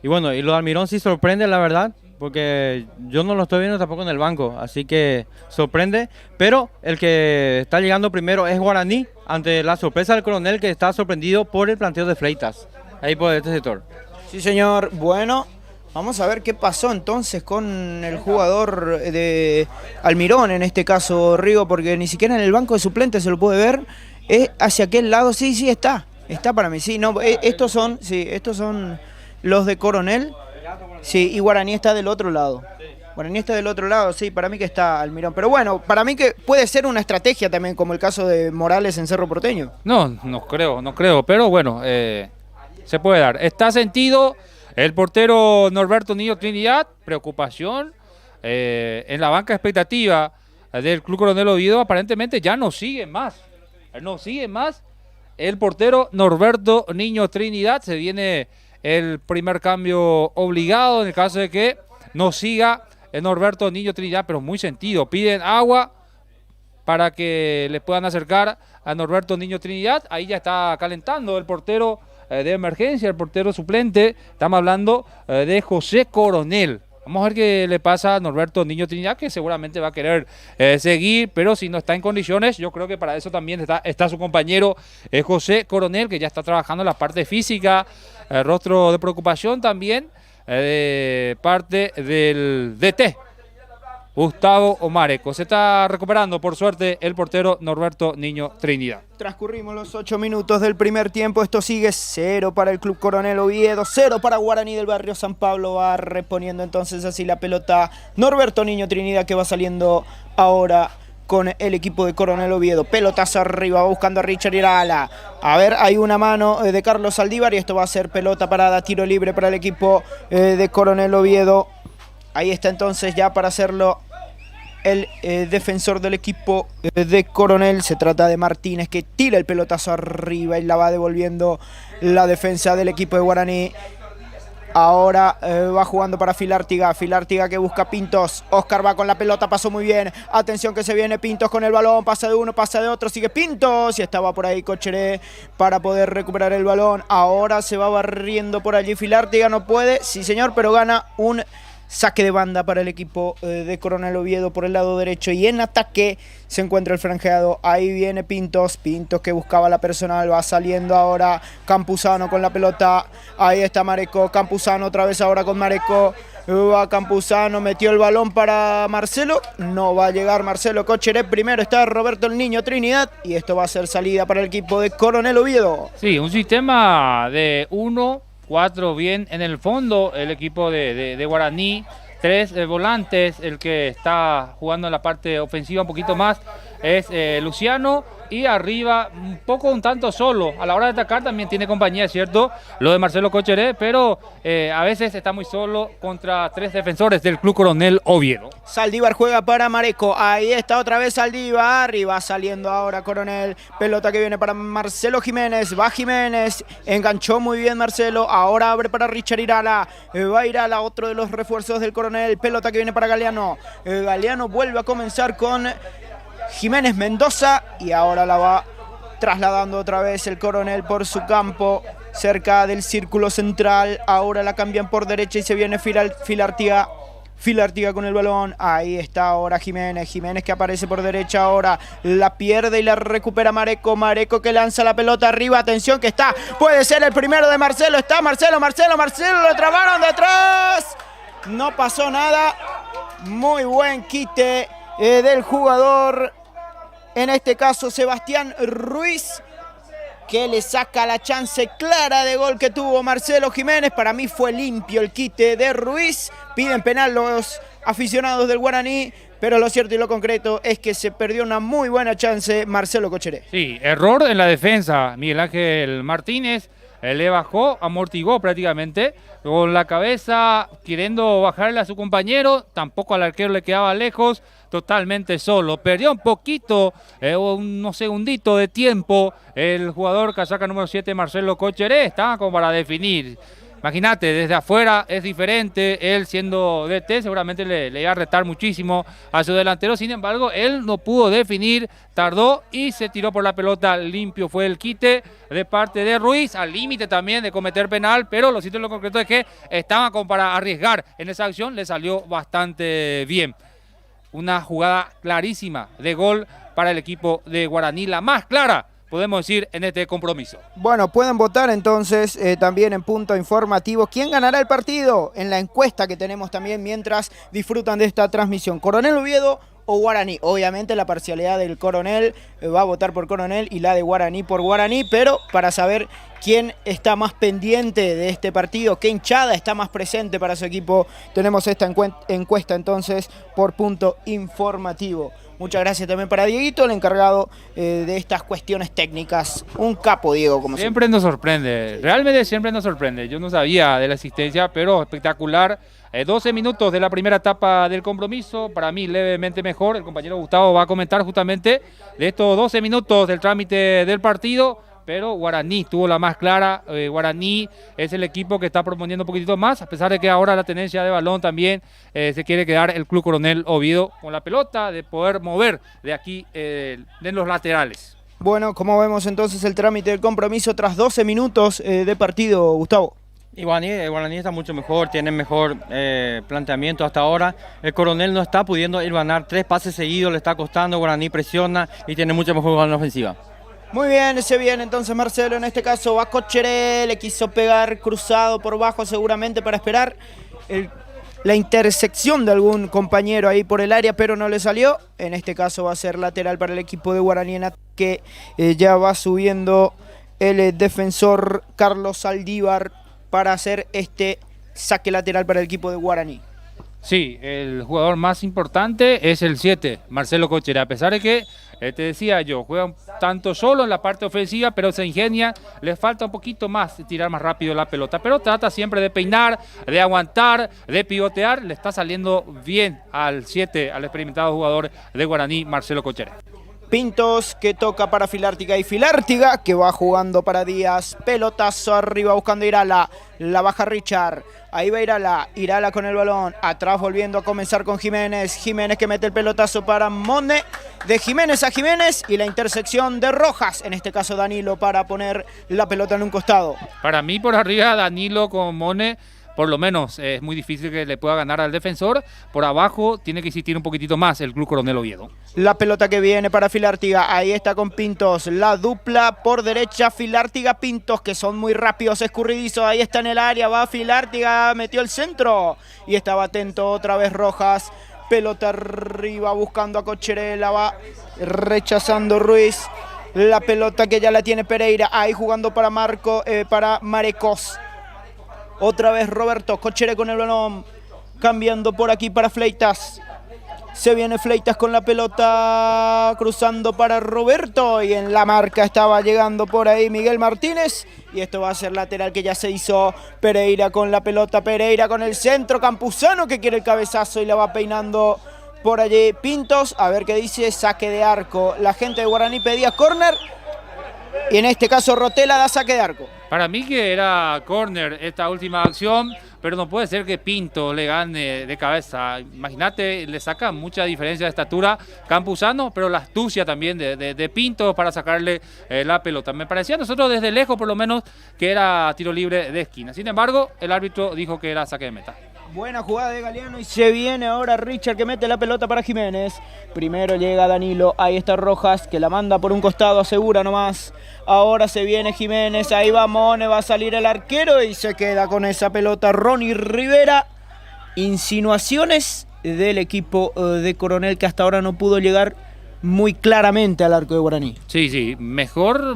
Y bueno, y lo de Almirón sí sorprende, la verdad, porque yo no lo estoy viendo tampoco en el banco, así que sorprende. Pero el que está llegando primero es Guaraní, ante la sorpresa del Coronel, que está sorprendido por el planteo de Fleitas, ahí por este sector. Sí, señor. Bueno, vamos a ver qué pasó entonces con el jugador de Almirón, en este caso Rigo, porque ni siquiera en el banco de suplentes se lo puede ver. Es hacia aquel lado, sí, está para mí, sí, no, estos son los de Coronel, sí, y Guaraní está del otro lado. Guaraní está del otro lado, sí, para mí que está Almirón. Pero bueno, para mí que puede ser una estrategia también, como el caso de Morales en Cerro Porteño. No creo, pero bueno, se puede dar. Está sentido el portero Norberto Niño Trinidad, preocupación en la banca, expectativa del Club Coronel Oviedo, aparentemente ya no sigue más el portero Norberto Niño Trinidad. Se viene el primer cambio obligado en el caso de que no siga el Norberto Niño Trinidad, pero muy sentido. Piden agua para que le puedan acercar a Norberto Niño Trinidad. Ahí ya está calentando el portero de emergencia, el portero suplente. Estamos hablando de José Coronel. Vamos a ver qué le pasa a Norberto Niño Trinidad, que seguramente va a querer seguir, pero si no está en condiciones, yo creo que para eso también está su compañero José Coronel, que ya está trabajando en la parte física, rostro de preocupación también, de parte del DT, Gustavo Mareco. Se está recuperando, por suerte, el portero Norberto Niño Trinidad. Transcurrimos los 8 minutos del primer tiempo. Esto sigue 0 para el Club Coronel Oviedo, 0 para Guaraní del barrio San Pablo. Va reponiendo entonces así la pelota Norberto Niño Trinidad, que va saliendo ahora con el equipo de Coronel Oviedo. Pelotazo arriba, va buscando a Richard Irala. A ver, hay una mano de Carlos Saldívar y esto va a ser pelota parada, tiro libre para el equipo de Coronel Oviedo. Ahí está entonces ya para hacerlo el defensor del equipo de Coronel. Se trata de Martínez, que tira el pelotazo arriba y la va devolviendo la defensa del equipo de Guaraní. Ahora va jugando para Filártiga que busca Pintos. Oscar va con la pelota, pasó muy bien. Atención que se viene Pintos con el balón, pasa de uno, pasa de otro, sigue Pintos. Y estaba por ahí Cocheré para poder recuperar el balón. Ahora se va barriendo por allí Filártiga, no puede, sí señor, pero gana un saque de banda para el equipo de Coronel Oviedo por el lado derecho. Y en ataque se encuentra el franjeado. Ahí viene Pintos que buscaba la personal. Va saliendo ahora Campuzano con la pelota. Ahí está Mareco. Campuzano otra vez ahora con Mareco. Va Campuzano, metió el balón para Marcelo. No va a llegar Marcelo Cocheré. Primero está Roberto el Niño Trinidad. Y esto va a ser salida para el equipo de Coronel Oviedo. Sí, un sistema de 1-4 bien en el fondo, el equipo de Guaraní, 3 volantes, el que está jugando en la parte ofensiva un poquito más es Luciano, y arriba un tanto solo, a la hora de atacar también tiene compañía, es cierto, lo de Marcelo Cocheré, pero a veces está muy solo contra 3 defensores del Club Coronel Oviedo. Saldívar juega para Mareco, ahí está otra vez Saldívar, y va saliendo ahora Coronel, pelota que viene para Marcelo Jiménez, va Jiménez, enganchó muy bien Marcelo, ahora abre para Richard Irala, va Irala, otro de los refuerzos del Coronel, pelota que viene para Galeano, Galeano vuelve a comenzar con Jiménez Mendoza y ahora la va trasladando otra vez el Coronel por su campo cerca del círculo central. Ahora la cambian por derecha y se viene Filártiga con el balón. Ahí está ahora Jiménez que aparece por derecha, ahora la pierde y la recupera Mareco que lanza la pelota arriba, atención que está, puede ser el primero de Marcelo, está Marcelo, lo trabaron detrás, no pasó nada. Muy buen quite del jugador, en este caso Sebastián Ruiz, que le saca la chance clara de gol que tuvo Marcelo Jiménez. Para mí fue limpio el quite de Ruiz. Piden penal los aficionados del Guaraní, pero lo cierto y lo concreto es que se perdió una muy buena chance Marcelo Cocheré. Sí, error en la defensa. Miguel Ángel Martínez le bajó, amortiguó prácticamente con la cabeza, queriendo bajarle a su compañero. Tampoco al arquero le quedaba lejos, totalmente solo. Perdió un poquito, unos segunditos de tiempo el jugador casaca número 7, Marcelo Cocheré. Estaba como para definir. Imagínate, desde afuera es diferente, él siendo DT seguramente le iba a retar muchísimo a su delantero, sin embargo, él no pudo definir, tardó y se tiró por la pelota, limpio fue el quite de parte de Ruiz, al límite también de cometer penal, pero lo cierto en lo concreto es que estaban como para arriesgar en esa acción, le salió bastante bien. Una jugada clarísima de gol para el equipo de Guaraní, la más clara, podemos decir, en este compromiso. Bueno, pueden votar entonces también en punto informativo. ¿Quién ganará el partido? En la encuesta que tenemos también mientras disfrutan de esta transmisión. ¿Coronel Oviedo o Guaraní? Obviamente la parcialidad del Coronel va a votar por Coronel y la de Guaraní por Guaraní, pero para saber quién está más pendiente de este partido, qué hinchada está más presente para su equipo, tenemos esta encuesta entonces por punto informativo. Muchas gracias también para Dieguito, el encargado de estas cuestiones técnicas. Un capo, Diego, como siempre. Nos sorprende, realmente siempre nos sorprende. Yo no sabía de la existencia, pero espectacular. 12 minutos de la primera etapa del compromiso, para mí levemente mejor. El compañero Gustavo va a comentar justamente de estos 12 minutos del trámite del partido, pero Guaraní tuvo la más clara. Guaraní es el equipo que está proponiendo un poquitito más, a pesar de que ahora la tenencia de balón también se quiere quedar el Club Coronel Oviedo con la pelota, de poder mover de aquí de los laterales. Bueno, como vemos entonces el trámite del compromiso tras 12 minutos de partido, Gustavo. Y Guaraní está mucho mejor, tiene mejor planteamiento hasta ahora. El Coronel no está pudiendo hilvanar 3 pases seguidos, le está costando, Guaraní presiona y tiene mucha mejor jugada en la ofensiva. Muy bien, se viene entonces Marcelo, en este caso va Cocheré, le quiso pegar cruzado por bajo seguramente para esperar la intersección de algún compañero ahí por el área, pero no le salió. En este caso va a ser lateral para el equipo de Guaraní, que ya va subiendo el defensor Carlos Saldívar para hacer este saque lateral para el equipo de Guaraní. Sí, el jugador más importante es el 7, Marcelo Cocheré, a pesar de que, te decía yo, juega un tanto solo en la parte ofensiva, pero se ingenia, le falta un poquito más, tirar más rápido la pelota, pero trata siempre de peinar, de aguantar, de pivotear, le está saliendo bien al 7, al experimentado jugador de Guaraní, Marcelo Cocheré. Pintos que toca para Filártiga y Filártiga que va jugando para Díaz, pelotazo arriba buscando Irala, la baja Richard, ahí va Irala con el balón, atrás volviendo a comenzar con Jiménez que mete el pelotazo para Monde, de Jiménez a Jiménez y la intersección de Rojas, en este caso Danilo para poner la pelota en un costado. Para mí por arriba Danilo con Monde, por lo menos es muy difícil que le pueda ganar al defensor. Por abajo tiene que insistir un poquitito más el Club Coronel Oviedo. La pelota que viene para Filártiga, ahí está con Pintos, la dupla por derecha, Filártiga-Pintos, que son muy rápidos, escurridizos, ahí está en el área, va Filártiga, metió el centro y estaba atento otra vez Rojas, pelota arriba buscando a Cocheré, la va rechazando Ruiz, la pelota que ya la tiene Pereira, ahí jugando para Marecos. Otra vez Roberto Cocheré con el balón, cambiando por aquí para Fleitas. Se viene Fleitas con la pelota, cruzando para Roberto. Y en la marca estaba llegando por ahí Miguel Martínez. Y esto va a ser lateral que ya se hizo. Pereira con la pelota, Pereira con el centro. Campuzano que quiere el cabezazo y la va peinando por allí Pintos. A ver qué dice, saque de arco. La gente de Guaraní pedía córner. Y en este caso Rotela da saque de arco. Para mí que era córner esta última acción, pero no puede ser que Pinto le gane de cabeza. Imagínate, le saca mucha diferencia de estatura Campuzano, pero la astucia también de Pinto para sacarle la pelota. Me parecía a nosotros desde lejos por lo menos que era tiro libre de esquina. Sin embargo, el árbitro dijo que era saque de meta. Buena jugada de Galeano y se viene ahora Richard que mete la pelota para Jiménez. Primero llega Danilo, ahí está Rojas que la manda por un costado, asegura nomás. Ahora se viene Jiménez, ahí va Mone, va a salir el arquero y se queda con esa pelota Ronnie Rivera. Insinuaciones del equipo de Coronel que hasta ahora no pudo llegar muy claramente al arco de Guaraní. Sí, mejor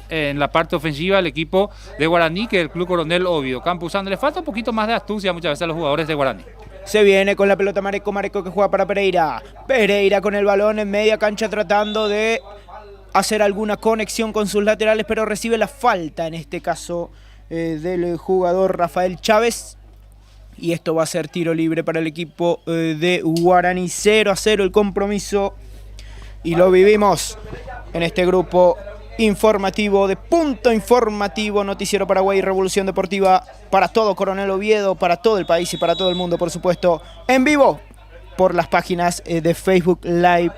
en la parte ofensiva el equipo de Guaraní que el Club Coronel Oviedo. Campuzano, le falta un poquito más de astucia muchas veces a los jugadores de Guaraní. Se viene con la pelota Mareco que juega para Pereira. Pereira con el balón en media cancha tratando de hacer alguna conexión con sus laterales, pero recibe la falta en este caso del jugador Rafael Chávez. Y esto va a ser tiro libre para el equipo de Guaraní. 0-0 el compromiso. Y lo vivimos en este grupo informativo de Punto Informativo, Noticiero Paraguay, Revolución Deportiva para todo Coronel Oviedo, para todo el país y para todo el mundo, por supuesto, en vivo por las páginas de Facebook Live.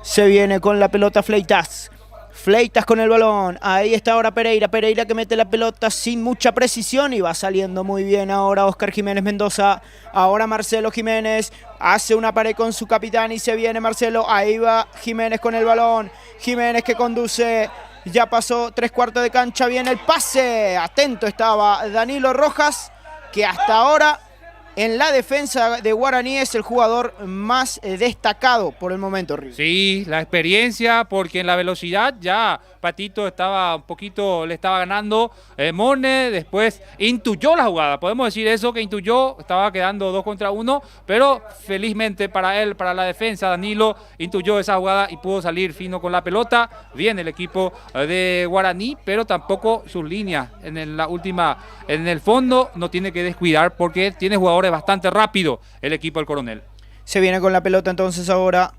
Se viene con la pelota Fleitas. Fleitas con el balón, ahí está ahora Pereira que mete la pelota sin mucha precisión y va saliendo muy bien ahora Oscar Jiménez Mendoza, ahora Marcelo Jiménez, hace una pared con su capitán y se viene Marcelo, ahí va Jiménez con el balón, Jiménez que conduce, ya pasó 3/4 de cancha, viene el pase, atento estaba Danilo Rojas, que hasta ahora en la defensa de Guaraní es el jugador más destacado por el momento, Río. Sí, la experiencia, porque en la velocidad ya Patito estaba un poquito, le estaba ganando Mone, después intuyó la jugada, podemos decir eso, que intuyó, estaba quedando 2 contra 1, pero felizmente para él, para la defensa, Danilo intuyó esa jugada y pudo salir fino con la pelota. Bien el equipo de Guaraní, pero tampoco sus líneas en el fondo no tiene que descuidar porque tiene jugadores bastante rápido el equipo del Coronel. Se viene con la pelota entonces ahora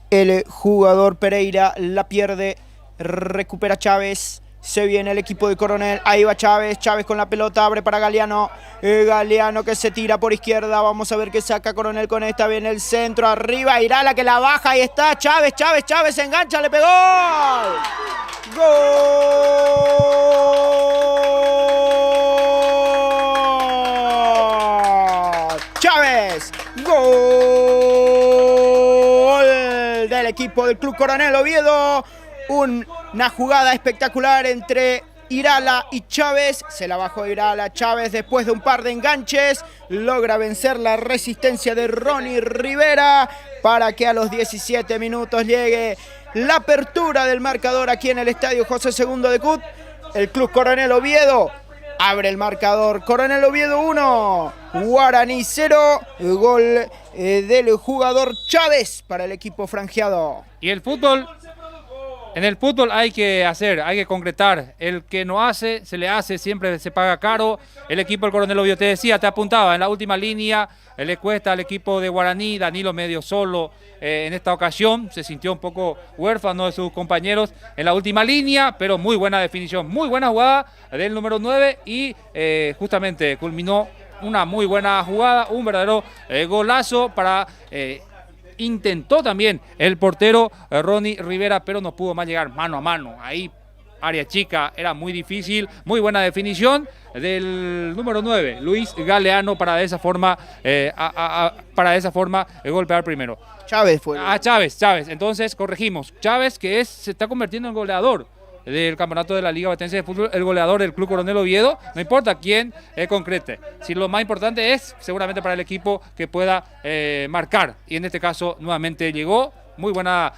el jugador Pereira, la pierde, recupera Chávez, se viene el equipo de Coronel, ahí va Chávez con la pelota, abre para Galeano, Galeano que se tira por izquierda, vamos a ver qué saca Coronel con esta, viene el centro, arriba, Irala que la baja, ahí está, Chávez, se engancha, le pegó, ¡gol! Chávez, gol del equipo del Club Coronel Oviedo, una jugada espectacular entre Irala y Chávez, se la bajó Irala, Chávez después de un par de enganches logra vencer la resistencia de Ronnie Rivera para que a los 17 minutos llegue la apertura del marcador aquí en el estadio José II de Cut. El Club Coronel Oviedo abre el marcador, Coronel Oviedo 1, Guaraní 0, gol del jugador Chávez para el equipo franjeado. Y el fútbol, en el fútbol hay que concretar, el que no hace, se le hace, siempre se paga caro. El equipo del Coronel Oviedo, te decía, te apuntaba, en la última línea le cuesta al equipo de Guaraní, Danilo medio solo en esta ocasión, se sintió un poco huérfano de sus compañeros en la última línea, pero muy buena definición, muy buena jugada del número 9 y justamente culminó una muy buena jugada, un verdadero golazo para... intentó también el portero Ronnie Rivera, pero no pudo más llegar mano a mano. Ahí, área chica, era muy difícil. Muy buena definición del número 9, Luis Galeano, para de esa forma, golpear primero. Chávez fue. Chávez. Entonces, corregimos. Chávez, que se está convirtiendo en goleador del campeonato de la Liga Batense de Fútbol, el goleador del Club Coronel Oviedo, no importa quién concrete. Si lo más importante es, seguramente para el equipo, que pueda marcar. Y en este caso, nuevamente llegó. Muy buena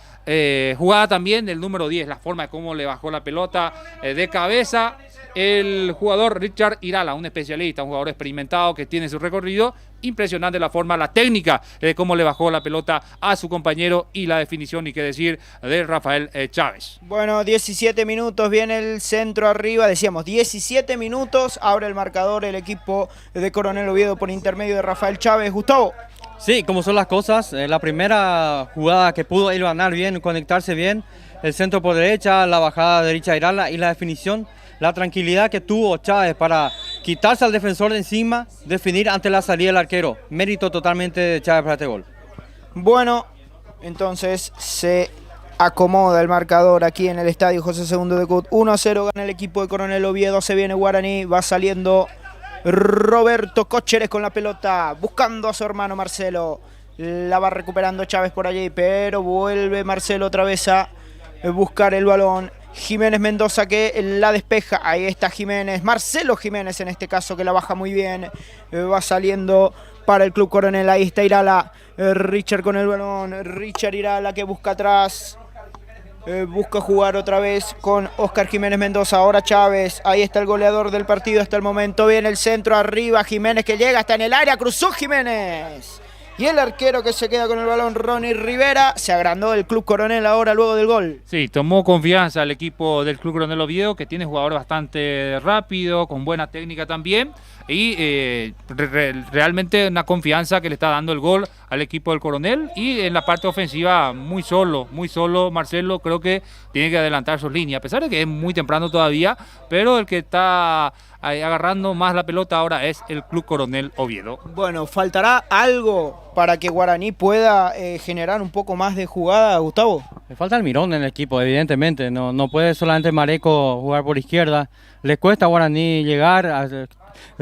jugada también del número 10, la forma de cómo le bajó la pelota de cabeza. El jugador Richard Irala, un especialista, un jugador experimentado que tiene su recorrido. Impresionante la forma, la técnica de cómo le bajó la pelota a su compañero y la definición, y qué decir, de Rafael Chávez. Bueno, 17 minutos, viene el centro arriba, decíamos 17 minutos, abre el marcador el equipo de Coronel Oviedo por intermedio de Rafael Chávez. Gustavo. Sí, como son las cosas, la primera jugada que pudo ir ganar bien, conectarse bien, el centro por derecha, la bajada derecha de Irala y la definición, la tranquilidad que tuvo Chávez para quitarse al defensor de encima, definir ante la salida del arquero. Mérito totalmente de Chávez para este gol. Bueno, entonces se acomoda el marcador aquí en el estadio José II de Cut. 1-0 gana el equipo de Coronel Oviedo, se viene Guaraní, va saliendo Roberto Cócheres con la pelota, buscando a su hermano Marcelo. La va recuperando Chávez por allí, pero vuelve Marcelo otra vez a buscar el balón. Jiménez Mendoza que la despeja, ahí está Jiménez, Marcelo Jiménez en este caso, que la baja muy bien, va saliendo para el Club Coronel, ahí está Irala, Richard con el balón, Richard Irala que busca atrás, busca jugar otra vez con Oscar Jiménez Mendoza, ahora Chávez, ahí está el goleador del partido hasta el momento, viene el centro arriba, Jiménez que llega hasta en el área, cruzó Jiménez. Y el arquero que se queda con el balón, Ronnie Rivera, se agrandó el Club Coronel ahora luego del gol. Sí, tomó confianza el equipo del Club Coronel Oviedo, que tiene jugadores bastante rápido, con buena técnica también. Y realmente una confianza que le está dando el gol al equipo del Coronel, y en la parte ofensiva muy solo Marcelo. Creo que tiene que adelantar sus líneas, a pesar de que es muy temprano todavía, pero el que está agarrando más la pelota ahora es el Club Coronel Oviedo. Bueno, faltará algo para que Guaraní pueda generar un poco más de jugada, Gustavo. Le falta Almirón en el equipo, evidentemente. No puede solamente Mareco jugar por izquierda. Le cuesta a Guaraní llegar.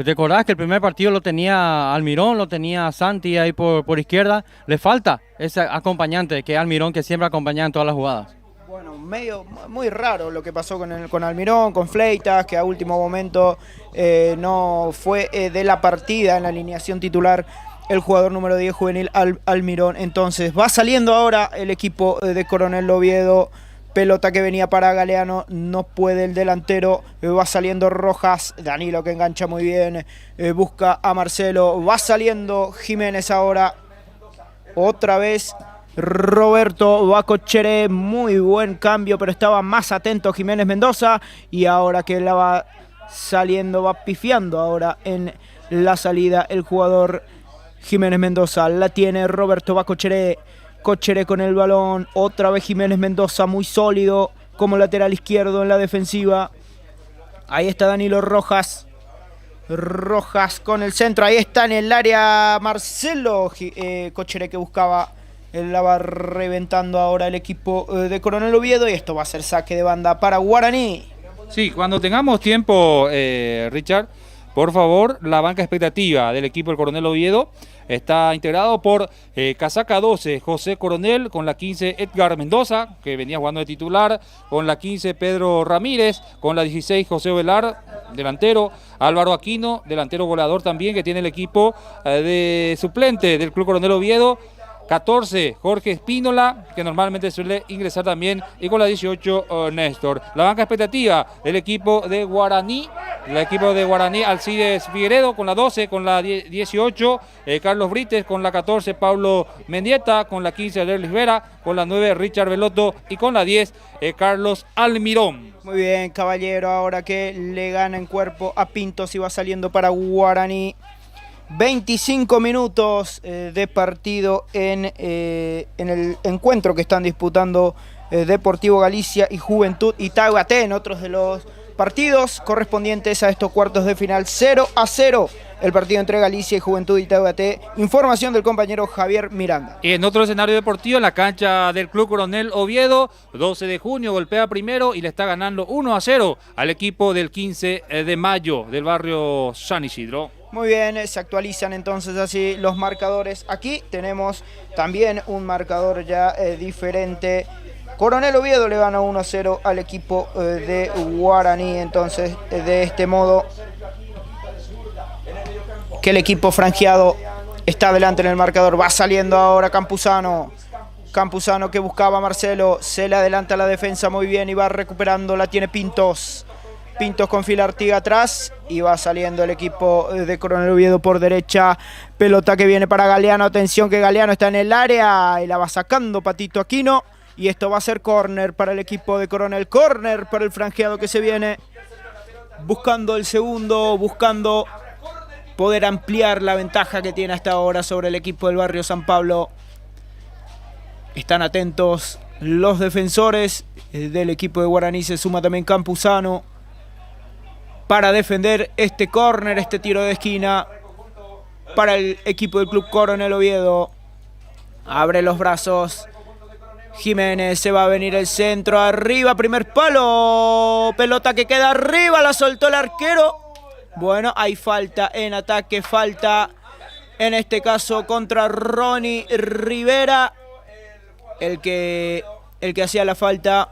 ¿Te acordás que el primer partido lo tenía Almirón, lo tenía Santi ahí por izquierda? Le falta ese acompañante que es Almirón, que siempre acompaña en todas las jugadas. Bueno, muy raro lo que pasó con Almirón, con Fleitas, que a último momento no fue de la partida en la alineación titular el jugador número 10 juvenil Almirón. Entonces va saliendo ahora el equipo de Coronel Oviedo. Pelota que venía para Galeano, no puede el delantero, va saliendo Rojas, Danilo que engancha muy bien, busca a Marcelo, va saliendo Jiménez ahora, otra vez Roberto Bacochere, muy buen cambio, pero estaba más atento Jiménez Mendoza, y ahora que la va saliendo, va pifiando ahora en la salida el jugador Jiménez Mendoza, la tiene Roberto Bacochere. Cochere con el balón, otra vez Jiménez Mendoza, muy sólido como lateral izquierdo en la defensiva. Ahí está Danilo Rojas. Rojas con el centro, ahí está en el área Marcelo. Cochere que buscaba, él la va reventando ahora el equipo de Coronel Oviedo, y esto va a ser saque de banda para Guaraní. Sí, cuando tengamos tiempo, Richard, por favor, la banca expectativa del equipo del Coronel Oviedo está integrado por casaca 12, José Coronel, con la 15, Edgar Mendoza, que venía jugando de titular, con la 15, Pedro Ramírez, con la 16, José Velar, delantero, Álvaro Aquino, delantero goleador también, que tiene el equipo de suplente del Club Coronel Oviedo, 14, Jorge Espínola, que normalmente suele ingresar también, y con la 18, Néstor. La banca expectativa del equipo de Guaraní, Alcides Figueredo con la 12, con la 18, Carlos Brites, con la 14, Pablo Mendieta, con la 15, Adelis Vera, con la 9, Richard Veloto, y con la 10, Carlos Almirón. Muy bien, Caballero, ahora que le gana en cuerpo a Pintos y va saliendo para Guaraní. 25 minutos de partido en el encuentro que están disputando Deportivo Galicia y Juventud Itaguaté, en otros de los partidos correspondientes a estos cuartos de final. 0-0 el partido entre Galicia y Juventud Itaguaté. Información del compañero Javier Miranda. Y en otro escenario deportivo, en la cancha del Club Coronel Oviedo, 12 de junio golpea primero y le está ganando 1-0 al equipo del 15 de mayo del barrio San Isidro. Muy bien, se actualizan entonces así los marcadores. Aquí tenemos también un marcador ya diferente. Coronel Oviedo le gana 1-0 al equipo de Guaraní. Entonces, de este modo, que el equipo franjeado está adelante en el marcador. Va saliendo ahora Campuzano. Campuzano que buscaba a Marcelo. Se le adelanta la defensa muy bien y va recuperando. La tiene Pintos. Pintos con Fila Artiga atrás y va saliendo el equipo de Coronel Oviedo por derecha. Pelota que viene para Galeano. Atención que Galeano está en el área y la va sacando Patito Aquino. Y esto va a ser córner para el equipo de Coronel. Córner para el franjeado que se viene. Buscando el segundo, buscando poder ampliar la ventaja que tiene hasta ahora sobre el equipo del barrio San Pablo. Están atentos los defensores del equipo de Guaraní. Se suma también Campuzano para defender este córner, este tiro de esquina para el equipo del Club Coronel Oviedo. Abre los brazos Jiménez, se va a venir el centro, arriba, primer palo, pelota que queda arriba, la soltó el arquero. Bueno, hay falta en ataque, falta en este caso contra Ronnie Rivera, el que hacía la falta.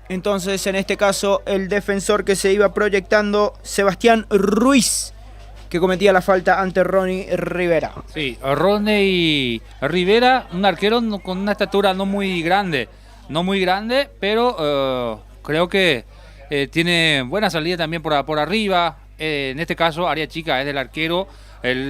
Entonces, en este caso, el defensor que se iba proyectando, Sebastián Ruiz, que cometía la falta ante Ronnie Rivera. Sí, Ronnie Rivera, un arquero con una estatura no muy grande, pero creo que tiene buena salida también por arriba. En este caso, área chica es del arquero.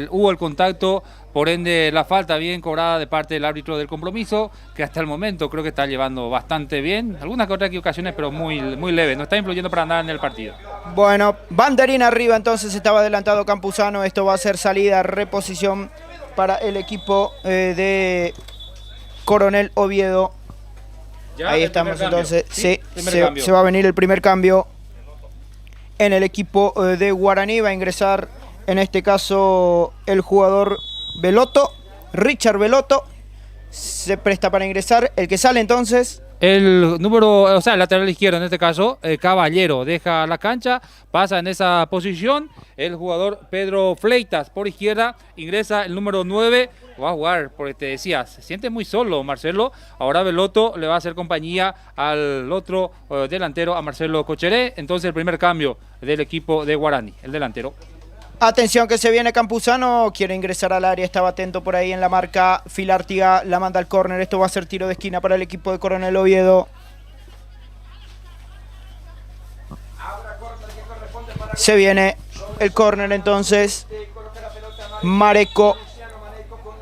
Hubo el contacto, por ende la falta bien cobrada de parte del árbitro del compromiso, que hasta el momento creo que está llevando bastante bien. Algunas que otras equivocaciones, pero muy leve, no está influyendo para nada en el partido. Bueno, banderín arriba, entonces estaba adelantado Campuzano. Esto va a ser salida, reposición para el equipo de Coronel Oviedo. Ya, ahí el estamos primer cambio. entonces. Sí, primer cambio. Se va a venir el primer cambio en el equipo de Guaraní. Va a ingresar en este caso el jugador Veloto, Richard Veloto. Se presta para ingresar. El que sale entonces... El número, o sea, el lateral izquierdo en este caso, Caballero, deja la cancha, pasa en esa posición. El jugador Pedro Fleitas por izquierda, ingresa el número 9, va a jugar, porque te decía, se siente muy solo Marcelo. Ahora Veloto le va a hacer compañía al otro delantero, a Marcelo Cocheré. Entonces el primer cambio del equipo de Guaraní, el delantero. Atención que se viene Campuzano, quiere ingresar al área, estaba atento por ahí en la marca. Filártiga la manda al córner, esto va a ser tiro de esquina para el equipo de Coronel Oviedo. Se viene el córner entonces. Mareco,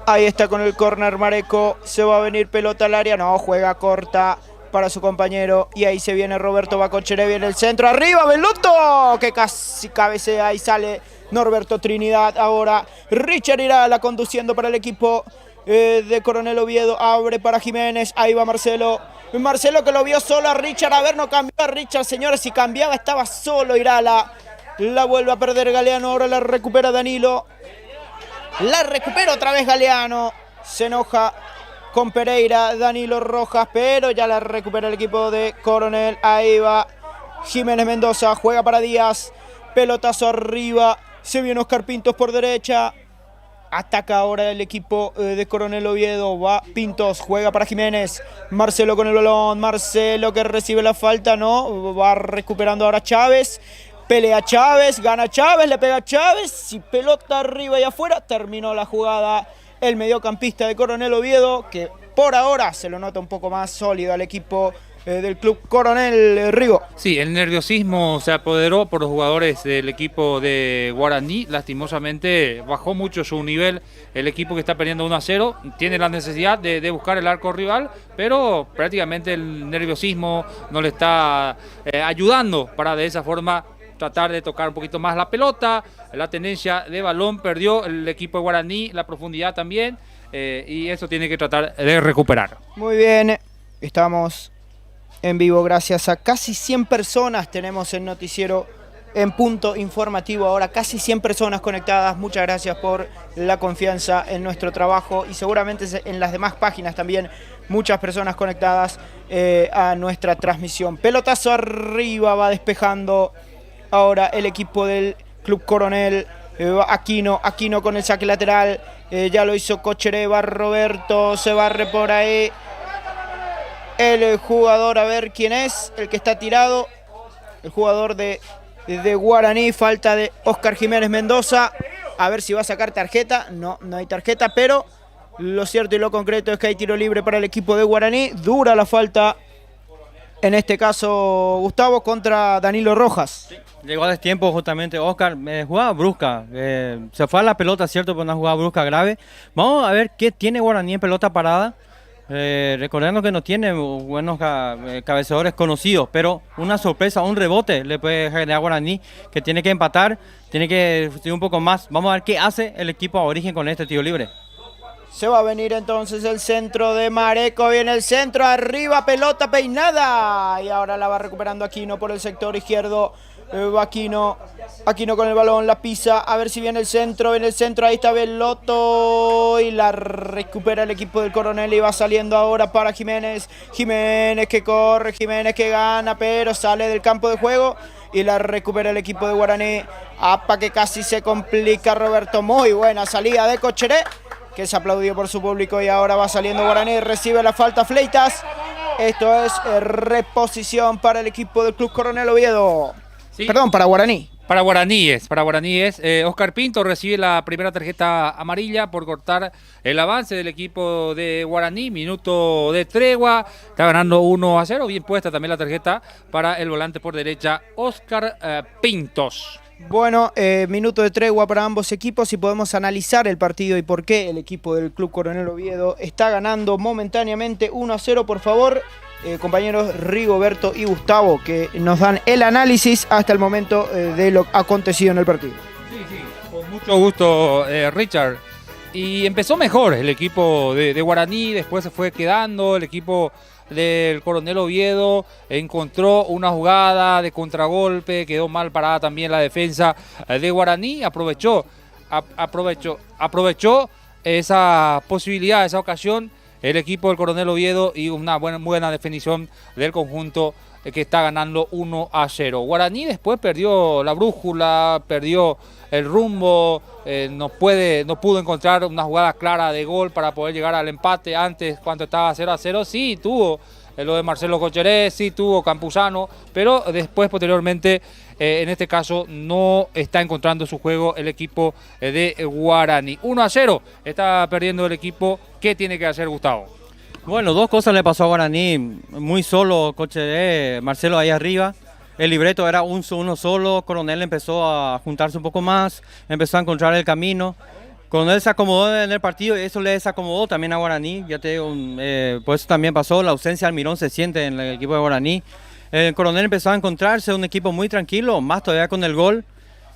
ahí está con el córner Mareco, se va a venir pelota al área, no, juega corta para su compañero, y ahí se viene Roberto Bacocheré, viene el centro, arriba Veloto, que casi cabecea y sale Norberto Trinidad. Ahora Richard irá la conduciendo para el equipo de Coronel Oviedo, abre para Jiménez, ahí va Marcelo, que lo vio solo a Richard, a ver, no cambió a Richard, señores, si cambiaba estaba solo Irala, la vuelve a perder Galeano, ahora la recupera Danilo, la recupera otra vez Galeano, se enoja con Pereira, Danilo Rojas, pero ya la recupera el equipo de Coronel. Ahí va Jiménez Mendoza, juega para Díaz, pelotazo arriba, se viene Oscar Pintos por derecha, ataca ahora el equipo de Coronel Oviedo, va Pintos, juega para Jiménez, Marcelo con el balón, Marcelo que recibe la falta, no, va recuperando ahora Chávez, pelea Chávez, gana Chávez, le pega Chávez, y pelota arriba y afuera, terminó la jugada. El mediocampista de Coronel Oviedo, que por ahora se lo nota un poco más sólido al equipo del club Coronel Rigo. Sí, el nerviosismo se apoderó por los jugadores del equipo de Guaraní. Lastimosamente bajó mucho su nivel el equipo que está perdiendo 1-0. Tiene la necesidad de buscar el arco rival, pero prácticamente el nerviosismo no le está ayudando para de esa forma tratar de tocar un poquito más la pelota. La tendencia de balón perdió el equipo de Guaraní, la profundidad también, y eso tiene que tratar de recuperar. Muy bien, estamos en vivo gracias a casi 100 personas, tenemos el noticiero en punto informativo ahora, casi 100 personas conectadas. Muchas gracias por la confianza en nuestro trabajo, y seguramente en las demás páginas también muchas personas conectadas a nuestra transmisión. Pelotazo arriba, va despejando ahora el equipo del Club Coronel, Aquino con el saque lateral, ya lo hizo Cocheré, va Roberto, se barre por ahí el jugador, a ver quién es, el que está tirado, el jugador de Guaraní, falta de Oscar Jiménez Mendoza, a ver si va a sacar tarjeta, no hay tarjeta, pero lo cierto y lo concreto es que hay tiro libre para el equipo de Guaraní, dura la falta, en este caso Gustavo, contra Danilo Rojas. Sí. Llegó a destiempo justamente Oscar, jugada brusca, se fue a la pelota, cierto, pero una jugada brusca grave. Vamos a ver qué tiene Guaraní en pelota parada, recordando que no tiene buenos cabeceadores conocidos, pero una sorpresa, un rebote le puede generar a Guaraní, que tiene que empatar, tiene que ir un poco más. Vamos a ver qué hace el equipo Aborigen con este tiro libre. Se va a venir entonces el centro de Mareco, viene el centro, arriba, pelota peinada, y ahora la va recuperando Aquino por el sector izquierdo. Aquino con el balón, la pisa, a ver si viene el centro, ahí está Veloto, y la recupera el equipo del Coronel, y va saliendo ahora para Jiménez que corre, Jiménez que gana, pero sale del campo de juego, y la recupera el equipo de Guaraní. Apa, que casi se complica Roberto, muy buena salida de Cocheré, que se aplaudió por su público, y ahora va saliendo Guaraní, recibe la falta Fleitas. Esto es reposición para el equipo del Club Coronel Oviedo. Sí. Perdón, para Guaraní. Para Guaraní es. Oscar Pinto recibe la primera tarjeta amarilla por cortar el avance del equipo de Guaraní. Minuto de tregua. Está ganando 1-0. Bien puesta también la tarjeta para el volante por derecha, Oscar Pintos. Bueno, minuto de tregua para ambos equipos, y podemos analizar el partido y por qué el equipo del Club Coronel Oviedo está ganando momentáneamente 1-0. Por favor, compañeros Rigoberto y Gustavo, que nos dan el análisis hasta el momento de lo acontecido en el partido. Sí, con mucho gusto, Richard. Y empezó mejor el equipo de Guaraní, después se fue quedando, el equipo del Coronel Oviedo encontró una jugada de contragolpe, quedó mal parada también la defensa de Guaraní, aprovechó esa posibilidad, esa ocasión el equipo del Coronel Oviedo y una buena definición del conjunto que está ganando 1-0. Guaraní después perdió la brújula, perdió el rumbo, no pudo encontrar una jugada clara de gol para poder llegar al empate antes cuando estaba 0-0. Sí, tuvo lo de Marcelo Cocheré, sí tuvo Campuzano, pero después posteriormente, en este caso, no está encontrando su juego el equipo de Guaraní. 1-0 está perdiendo el equipo. ¿Qué tiene que hacer Gustavo? Bueno, dos cosas le pasó a Guaraní, muy solo Cocheré, Marcelo ahí arriba, el libreto era uno solo, Coronel empezó a juntarse un poco más, empezó a encontrar el camino, Coronel se acomodó en el partido y eso le desacomodó también a Guaraní, ya te digo, por eso también pasó, la ausencia de Almirón se siente en el equipo de Guaraní, Coronel empezó a encontrarse un equipo muy tranquilo, más todavía con el gol.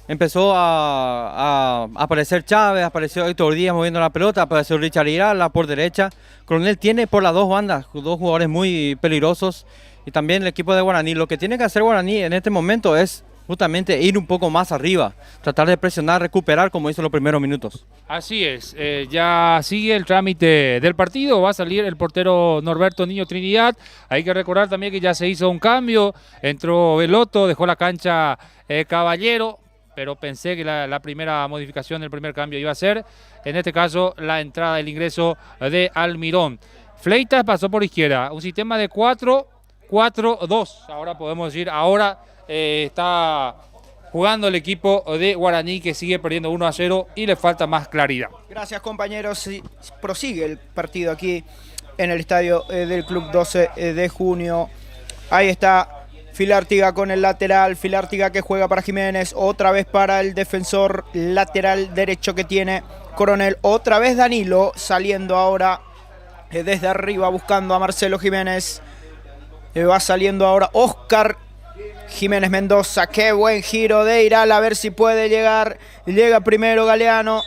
Empezó a aparecer Chávez, apareció Héctor Díaz moviendo la pelota, apareció Richard Irala por derecha. Coronel tiene por las dos bandas, dos jugadores muy peligrosos y también el equipo de Guaraní. Lo que tiene que hacer Guaraní en este momento es justamente ir un poco más arriba, tratar de presionar, recuperar como hizo los primeros minutos. Así es, ya sigue el trámite del partido, va a salir el portero Norberto Niño Trinidad. Hay que recordar también que ya se hizo un cambio, entró Veloto, dejó la cancha Caballero, pero pensé que la primera modificación, el primer cambio iba a ser, en este caso, la entrada, el ingreso de Almirón. Fleitas pasó por izquierda, un sistema de 4-4-2, ahora podemos decir, está jugando el equipo de Guaraní que sigue perdiendo 1-0 y le falta más claridad. Gracias compañeros, sí, prosigue el partido aquí en el estadio del Club 12 de Junio, ahí está Filártiga con el lateral, Filártiga que juega para Jiménez, otra vez para el defensor lateral derecho que tiene Coronel, otra vez Danilo saliendo ahora desde arriba buscando a Marcelo Jiménez, va saliendo ahora Oscar Jiménez Mendoza, qué buen giro de Irala, a ver si puede llegar, llega primero Galeano,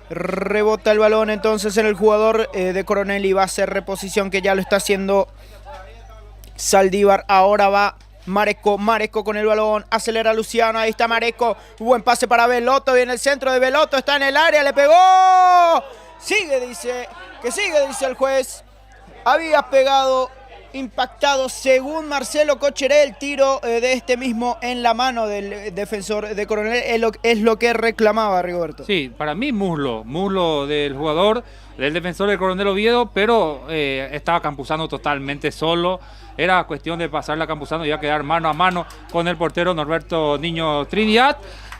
rebota el balón entonces en el jugador de Coronel y va a hacer reposición que ya lo está haciendo Saldívar. Ahora va Maresco con el balón, acelera Luciano, ahí está Maresco, buen pase para Veloto, viene el centro de Veloto, está en el área, le pegó, sigue dice el juez, había pegado, impactado según Marcelo Cocheré el tiro de este mismo en la mano del defensor de Coronel, es lo que reclamaba Rigoberto. Sí, para mí muslo del jugador, del defensor del Coronel Oviedo, pero estaba Campuzano totalmente solo. Era cuestión de pasarle a Campuzano y ya quedar mano a mano con el portero Norberto Niño Trinidad.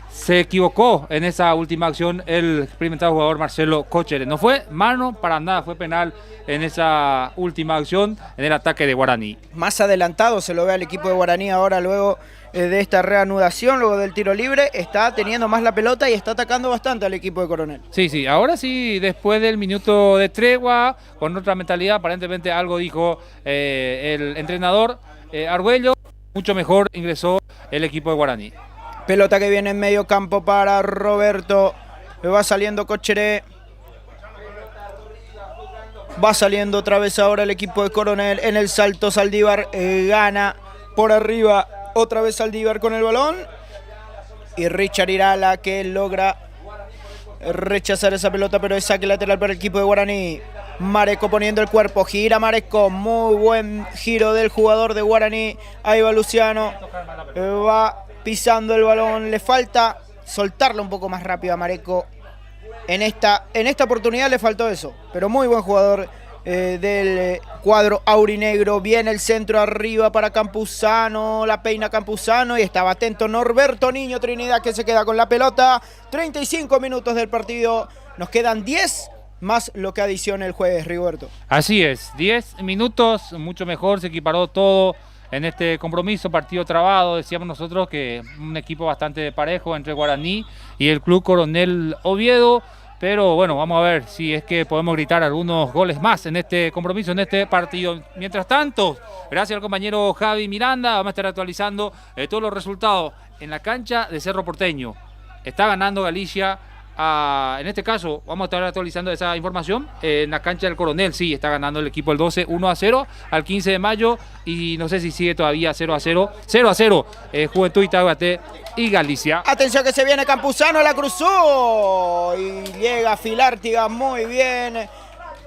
Se equivocó en esa última acción el experimentado jugador Marcelo Cocheré. No fue mano para nada, fue penal en esa última acción en el ataque de Guaraní. Más adelantado se lo ve al equipo de Guaraní ahora luego de esta reanudación, luego del tiro libre, está teniendo más la pelota y está atacando bastante al equipo de Coronel. Sí, ahora sí, después del minuto de tregua, con otra mentalidad, aparentemente algo dijo el entrenador Argüello, mucho mejor ingresó el equipo de Guaraní. Pelota que viene en medio campo para Roberto, va saliendo Cocheré, va saliendo otra vez ahora el equipo de Coronel, en el salto Saldívar gana por arriba, otra vez Saldívar con el balón y Richard Irala que logra rechazar esa pelota, pero es saque lateral para el equipo de Guaraní. Maresco poniendo el cuerpo, gira Maresco, muy buen giro del jugador de Guaraní, ahí va Luciano, va pisando el balón, le falta soltarlo un poco más rápido a Maresco, en esta oportunidad le faltó eso, pero muy buen jugador del cuadro aurinegro. Viene el centro arriba para Campuzano, la peina Campuzano y estaba atento Norberto Niño Trinidad que se queda con la pelota. 35 minutos del partido, nos quedan 10 más lo que adiciona el juez Rigoberto. Así es, 10 minutos, mucho mejor, se equiparó todo en este compromiso, partido trabado, decíamos nosotros que un equipo bastante parejo entre Guaraní y el Club Coronel Oviedo. Pero bueno, vamos a ver si es que podemos gritar algunos goles más en este compromiso, en este partido. Mientras tanto, gracias al compañero Javi Miranda, vamos a estar actualizando todos los resultados en la cancha de Cerro Porteño. Está ganando Galicia en este caso, vamos a estar actualizando esa información. En la cancha del Coronel, sí, está ganando el equipo el 12 1-0 al 15 de mayo. Y no sé si sigue todavía 0-0. 0-0, Juventud Itaguaté y Galicia. Atención que se viene Campuzano, la cruzó. Y llega Filártiga muy bien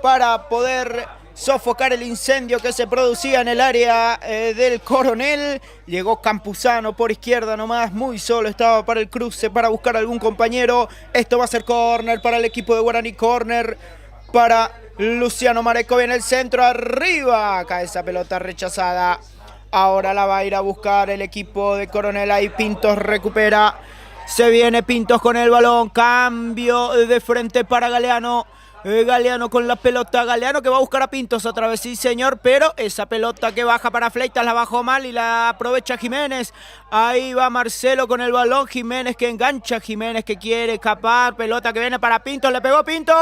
para poder sofocar el incendio que se producía en el área del Coronel. Llegó Campuzano por izquierda nomás, muy solo estaba para el cruce, para buscar algún compañero. Esto va a ser córner para el equipo de Guaraní, córner para Luciano Mareco. Viene el centro, arriba, cae esa pelota rechazada. Ahora la va a ir a buscar el equipo de Coronel, ahí Pintos recupera. Se viene Pintos con el balón, cambio de frente para Galeano. Galeano con la pelota, Galeano que va a buscar a Pintos otra vez, sí señor, pero esa pelota que baja para Fleitas la bajó mal y la aprovecha Jiménez. Ahí va Marcelo con el balón, Jiménez que engancha, Jiménez que quiere escapar, pelota que viene para Pintos, le pegó Pintos.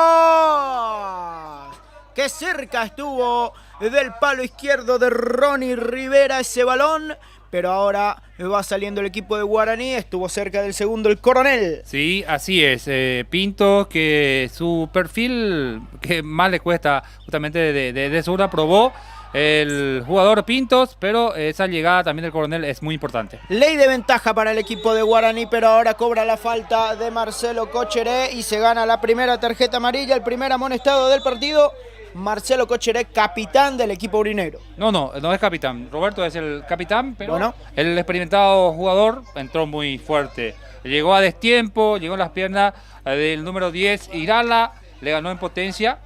Qué cerca estuvo del palo izquierdo de Ronnie Rivera ese balón. Pero ahora va saliendo el equipo de Guaraní, estuvo cerca del segundo el Coronel. Sí, así es. Pinto, que su perfil que más le cuesta justamente de Sura, probó el jugador Pintos, pero esa llegada también del Coronel es muy importante. Ley de ventaja para el equipo de Guaraní, pero ahora cobra la falta de Marcelo Cocheré y se gana la primera tarjeta amarilla, el primer amonestado del partido. Marcelo Cocheré, capitán del equipo urinero. No es capitán. Roberto es el capitán, pero bueno, el experimentado jugador entró muy fuerte. Llegó a destiempo, llegó en las piernas del número 10, Irala, le ganó en potencia.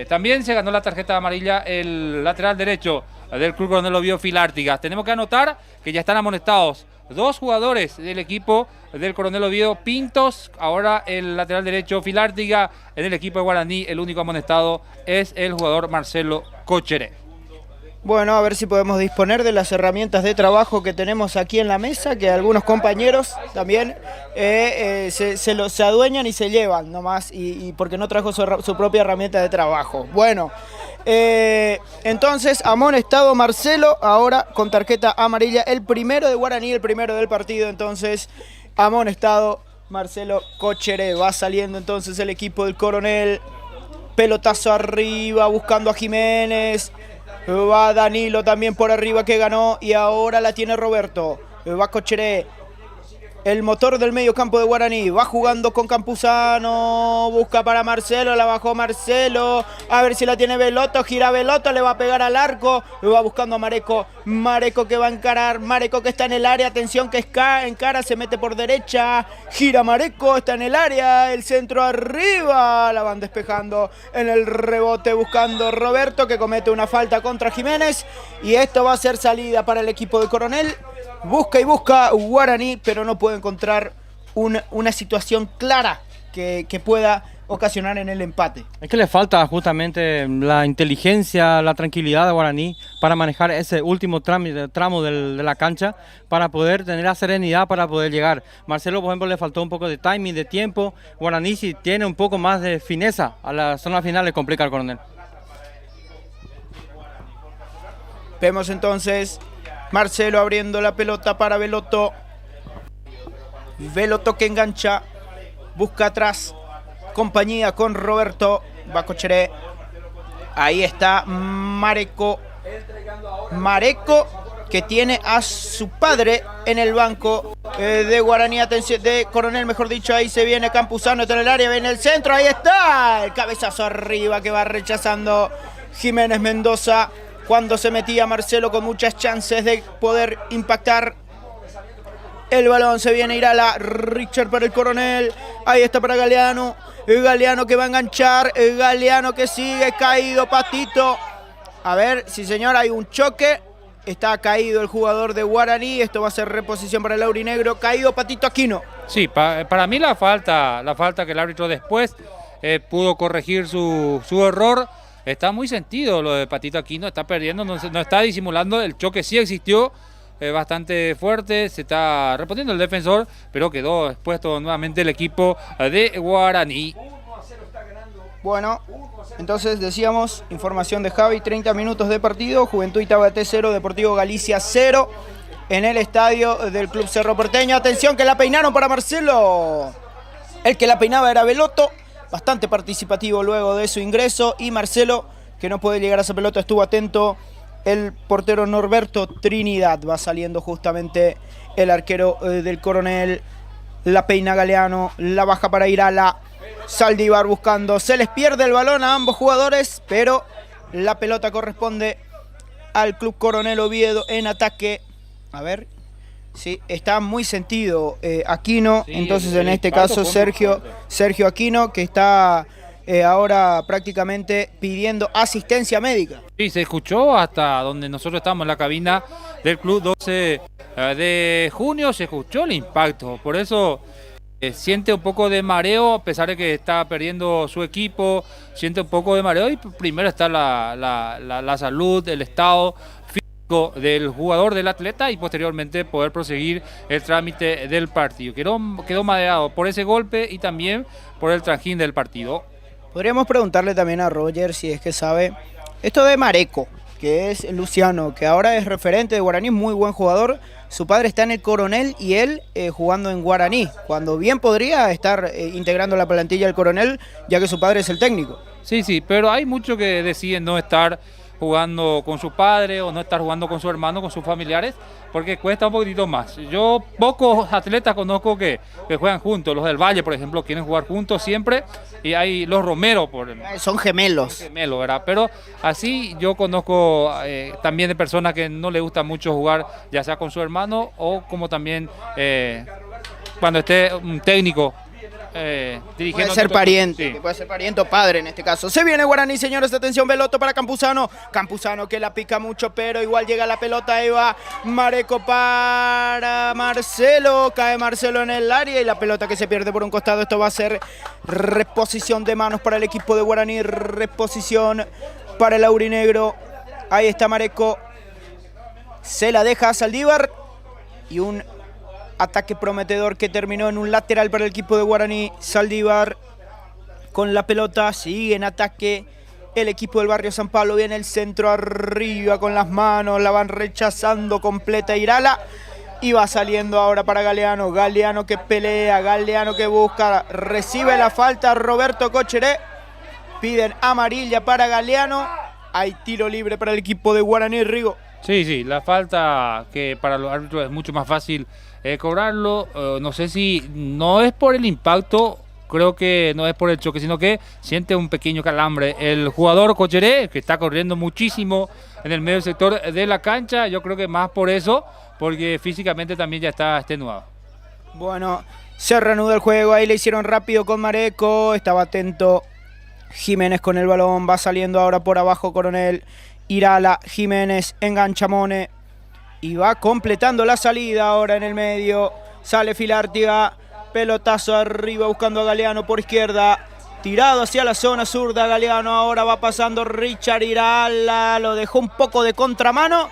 También se ganó la tarjeta amarilla el lateral derecho del Club Coronel Oviedo, Filártiga. Tenemos que anotar que ya están amonestados 2 jugadores del equipo del Coronel Oviedo, Pintos, ahora el lateral derecho Filártiga. En el equipo de Guaraní el único amonestado es el jugador Marcelo Cocheré. Bueno, a ver si podemos disponer de las herramientas de trabajo que tenemos aquí en la mesa, que algunos compañeros también se adueñan y se llevan nomás, y porque no trajo su propia herramienta de trabajo. Bueno, entonces amonestado Marcelo, ahora con tarjeta amarilla, el primero de Guaraní, el primero del partido, entonces amonestado Marcelo Cocheré. Va saliendo entonces el equipo del Coronel, pelotazo arriba buscando a Jiménez. Va Danilo también por arriba que ganó y ahora la tiene Roberto. Va Cocheré, el motor del medio campo de Guaraní. Va jugando con Campuzano, busca para Marcelo, la bajó Marcelo. A ver si la tiene Veloto, gira Veloto, le va a pegar al arco. Va buscando a Mareco, Mareco que va a encarar, Mareco que está en el área, atención que encara, se mete por derecha. Gira Mareco, está en el área, el centro arriba. La van despejando en el rebote buscando Roberto que comete una falta contra Jiménez. Y esto va a ser salida para el equipo de Coronel. Busca y busca Guaraní, pero no puede encontrar una situación clara que pueda ocasionar en el empate. Es que le falta justamente la inteligencia, la tranquilidad de Guaraní para manejar ese último tramo de la cancha, para poder tener la serenidad para poder llegar. Marcelo, por ejemplo, le faltó un poco de timing, de tiempo. Guaraní, si tiene un poco más de fineza a la zona final, le complica al Coronel. Vemos entonces Marcelo abriendo la pelota para Veloto. Veloto que engancha, busca atrás, compañía con Roberto. Va Cocheré. Ahí está Mareco. Mareco que tiene a su padre en el banco de Guaraní, atención, de Coronel, mejor dicho. Ahí se viene Campuzano, está en el área, viene el centro, ahí está. El cabezazo arriba que va rechazando Jiménez Mendoza. Cuando se metía Marcelo con muchas chances de poder impactar. El balón se viene Irala, Richard para el Coronel. Ahí está para Galeano. Galeano que va a enganchar. Galeano que sigue caído, Patito. A ver, sí señor, hay un choque. Está caído el jugador de Guaraní. Esto va a ser reposición para el aurinegro. Caído Patito Aquino. Sí, para mí la falta que el árbitro después pudo corregir su error. Está muy sentido lo de Patito Aquino, está perdiendo, no está disimulando, el choque sí existió, bastante fuerte, se está respondiendo el defensor, pero quedó expuesto nuevamente el equipo de Guaraní. Bueno, entonces decíamos, información de Javi, 30 minutos de partido, Juventud Itaguaté 0, Deportivo Galicia 0, en el estadio del Club Cerro Porteño. Atención que la peinaron para Marcelo. El que la peinaba era Belotto, bastante participativo luego de su ingreso, y Marcelo, que no puede llegar a esa pelota, estuvo atento. El portero Norberto Trinidad, va saliendo justamente el arquero del Coronel. La peina Galeano, la baja para Irala. Saldívar buscando, se les pierde el balón a ambos jugadores, pero la pelota corresponde al Club Coronel Oviedo en ataque. A ver, sí, está muy sentido Aquino, sí, entonces en este caso Sergio Aquino, que está ahora prácticamente pidiendo asistencia médica. Sí, se escuchó hasta donde nosotros estamos en la cabina del Club 12 de junio, se escuchó el impacto, por eso siente un poco de mareo, a pesar de que está perdiendo su equipo, siente un poco de mareo, y primero está la salud, el estado físico del jugador, del atleta, y posteriormente poder proseguir el trámite del partido. Quedó mareado por ese golpe y también por el trajín del partido. Podríamos preguntarle también a Roger si es que sabe esto de Mareco, que es Luciano, que ahora es referente de Guaraní, muy buen jugador. Su padre está en el Coronel y él jugando en Guaraní, cuando bien podría estar integrando la plantilla del Coronel, ya que su padre es el técnico. Sí, pero hay muchos que deciden no estar jugando con su padre o no estar jugando con su hermano, con sus familiares, porque cuesta un poquitito más. Yo pocos atletas conozco que juegan juntos. Los del Valle, por ejemplo, quieren jugar juntos siempre, y hay los Romero. Son gemelos. Son gemelos, ¿verdad? Pero así yo conozco también de personas que no les gusta mucho jugar, ya sea con su hermano o como también cuando esté un técnico dirigiendo. Puede ser pariente, sí. Puede ser pariente o padre en este caso. Se viene Guaraní, señores, atención, Belotto para Campuzano. Campuzano que la pica mucho, pero igual llega la pelota, ahí va Mareco para Marcelo. Cae Marcelo en el área y la pelota que se pierde por un costado. Esto va a ser reposición de manos para el equipo de Guaraní, reposición para el aurinegro. Ahí está Mareco, se la deja a Saldívar y un ataque prometedor que terminó en un lateral para el equipo de Guaraní. Saldívar con la pelota, sigue en ataque el equipo del barrio San Pablo, viene el centro arriba con las manos, la van rechazando completa Irala y va saliendo ahora para Galeano. Galeano que pelea, Galeano que busca, recibe la falta Roberto Cocheré, piden amarilla para Galeano, hay tiro libre para el equipo de Guaraní, Rigo. Sí, la falta que para los árbitros es mucho más fácil cobrarlo, no sé si no es por el impacto, creo que no es por el choque, sino que siente un pequeño calambre. El jugador Cocheré, que está corriendo muchísimo en el medio sector de la cancha, yo creo que más por eso, porque físicamente también ya está extenuado. Bueno, se reanuda el juego, ahí le hicieron rápido con Mareco, estaba atento Jiménez con el balón, va saliendo ahora por abajo Coronel, Irala, Jiménez, engancha Mone y va completando la salida ahora en el medio. Sale Filártiga, pelotazo arriba buscando a Galeano por izquierda, tirado hacia la zona zurda Galeano, ahora va pasando Richard Irala, lo dejó un poco de contramano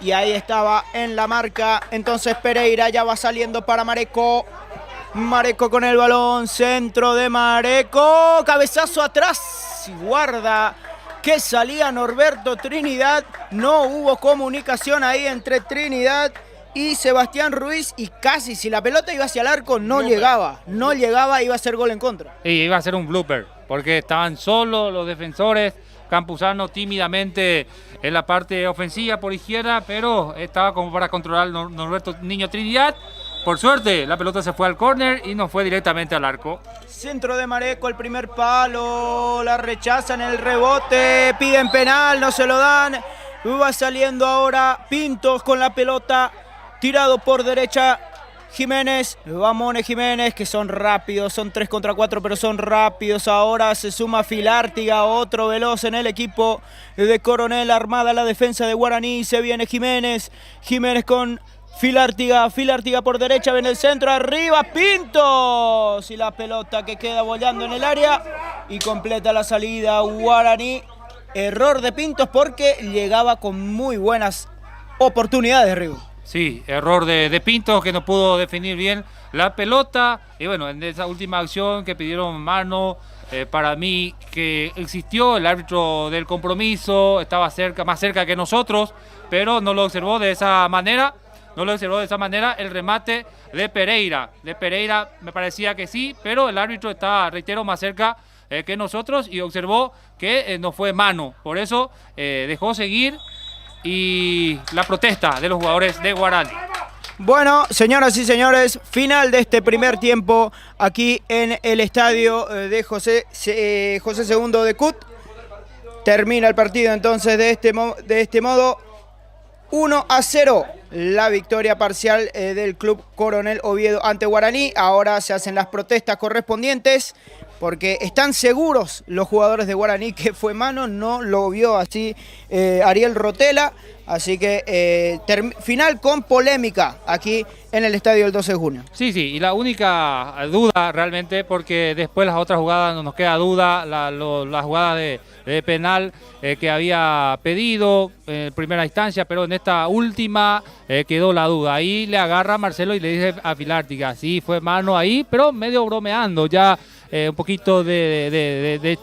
y ahí estaba en la marca. Entonces Pereira ya va saliendo para Mareco. Mareco con el balón, centro de Mareco, cabezazo atrás y guarda que salía Norberto Trinidad. No hubo comunicación ahí entre Trinidad y Sebastián Ruiz y casi si la pelota iba hacia el arco no llegaba, iba a ser gol en contra. Y iba a ser un blooper porque estaban solos los defensores. Campuzano tímidamente en la parte ofensiva por izquierda, pero estaba como para controlar Norberto Niño Trinidad. Por suerte, la pelota se fue al córner y no fue directamente al arco. Centro de Mareco, el primer palo, la rechazan, el rebote, piden penal, no se lo dan. Va saliendo ahora Pintos con la pelota, tirado por derecha Jiménez. Va Mone Jiménez, que son rápidos, son 3 contra 4, pero son rápidos. Ahora se suma Filártiga, otro veloz en el equipo de Coronel, armada la defensa de Guaraní. Se viene Jiménez con Filártiga por derecha, viene el centro, arriba Pintos y la pelota que queda bollando en el área y completa la salida Guaraní. Error de Pintos porque llegaba con muy buenas oportunidades, Rigo. Sí, error de Pintos que no pudo definir bien la pelota y bueno, en esa última acción que pidieron mano, para mí que existió el árbitro del compromiso, estaba más cerca que nosotros, pero no lo observó de esa manera. no lo observó de esa manera. El remate de Pereira me parecía que sí, pero el árbitro está, reitero, más cerca que nosotros y observó que no fue mano. Por eso dejó seguir y la protesta de los jugadores de Guaraní. Bueno, señoras y señores, final de este primer tiempo aquí en el estadio de José II de Cut. Termina el partido entonces de este modo. 1-0 la victoria parcial del Club Coronel Oviedo ante Guaraní. Ahora se hacen las protestas correspondientes porque están seguros los jugadores de Guaraní que fue mano, no lo vio así Ariel Rotela. Así que final con polémica aquí en el estadio del 12 de junio. Sí, y la única duda realmente, porque después las otras jugadas no nos queda duda, la jugada de penal que había pedido en primera instancia, pero en esta última quedó la duda. Ahí le agarra a Marcelo y le dice a Filártica, sí, fue mano ahí, pero medio bromeando ya. Un poquito de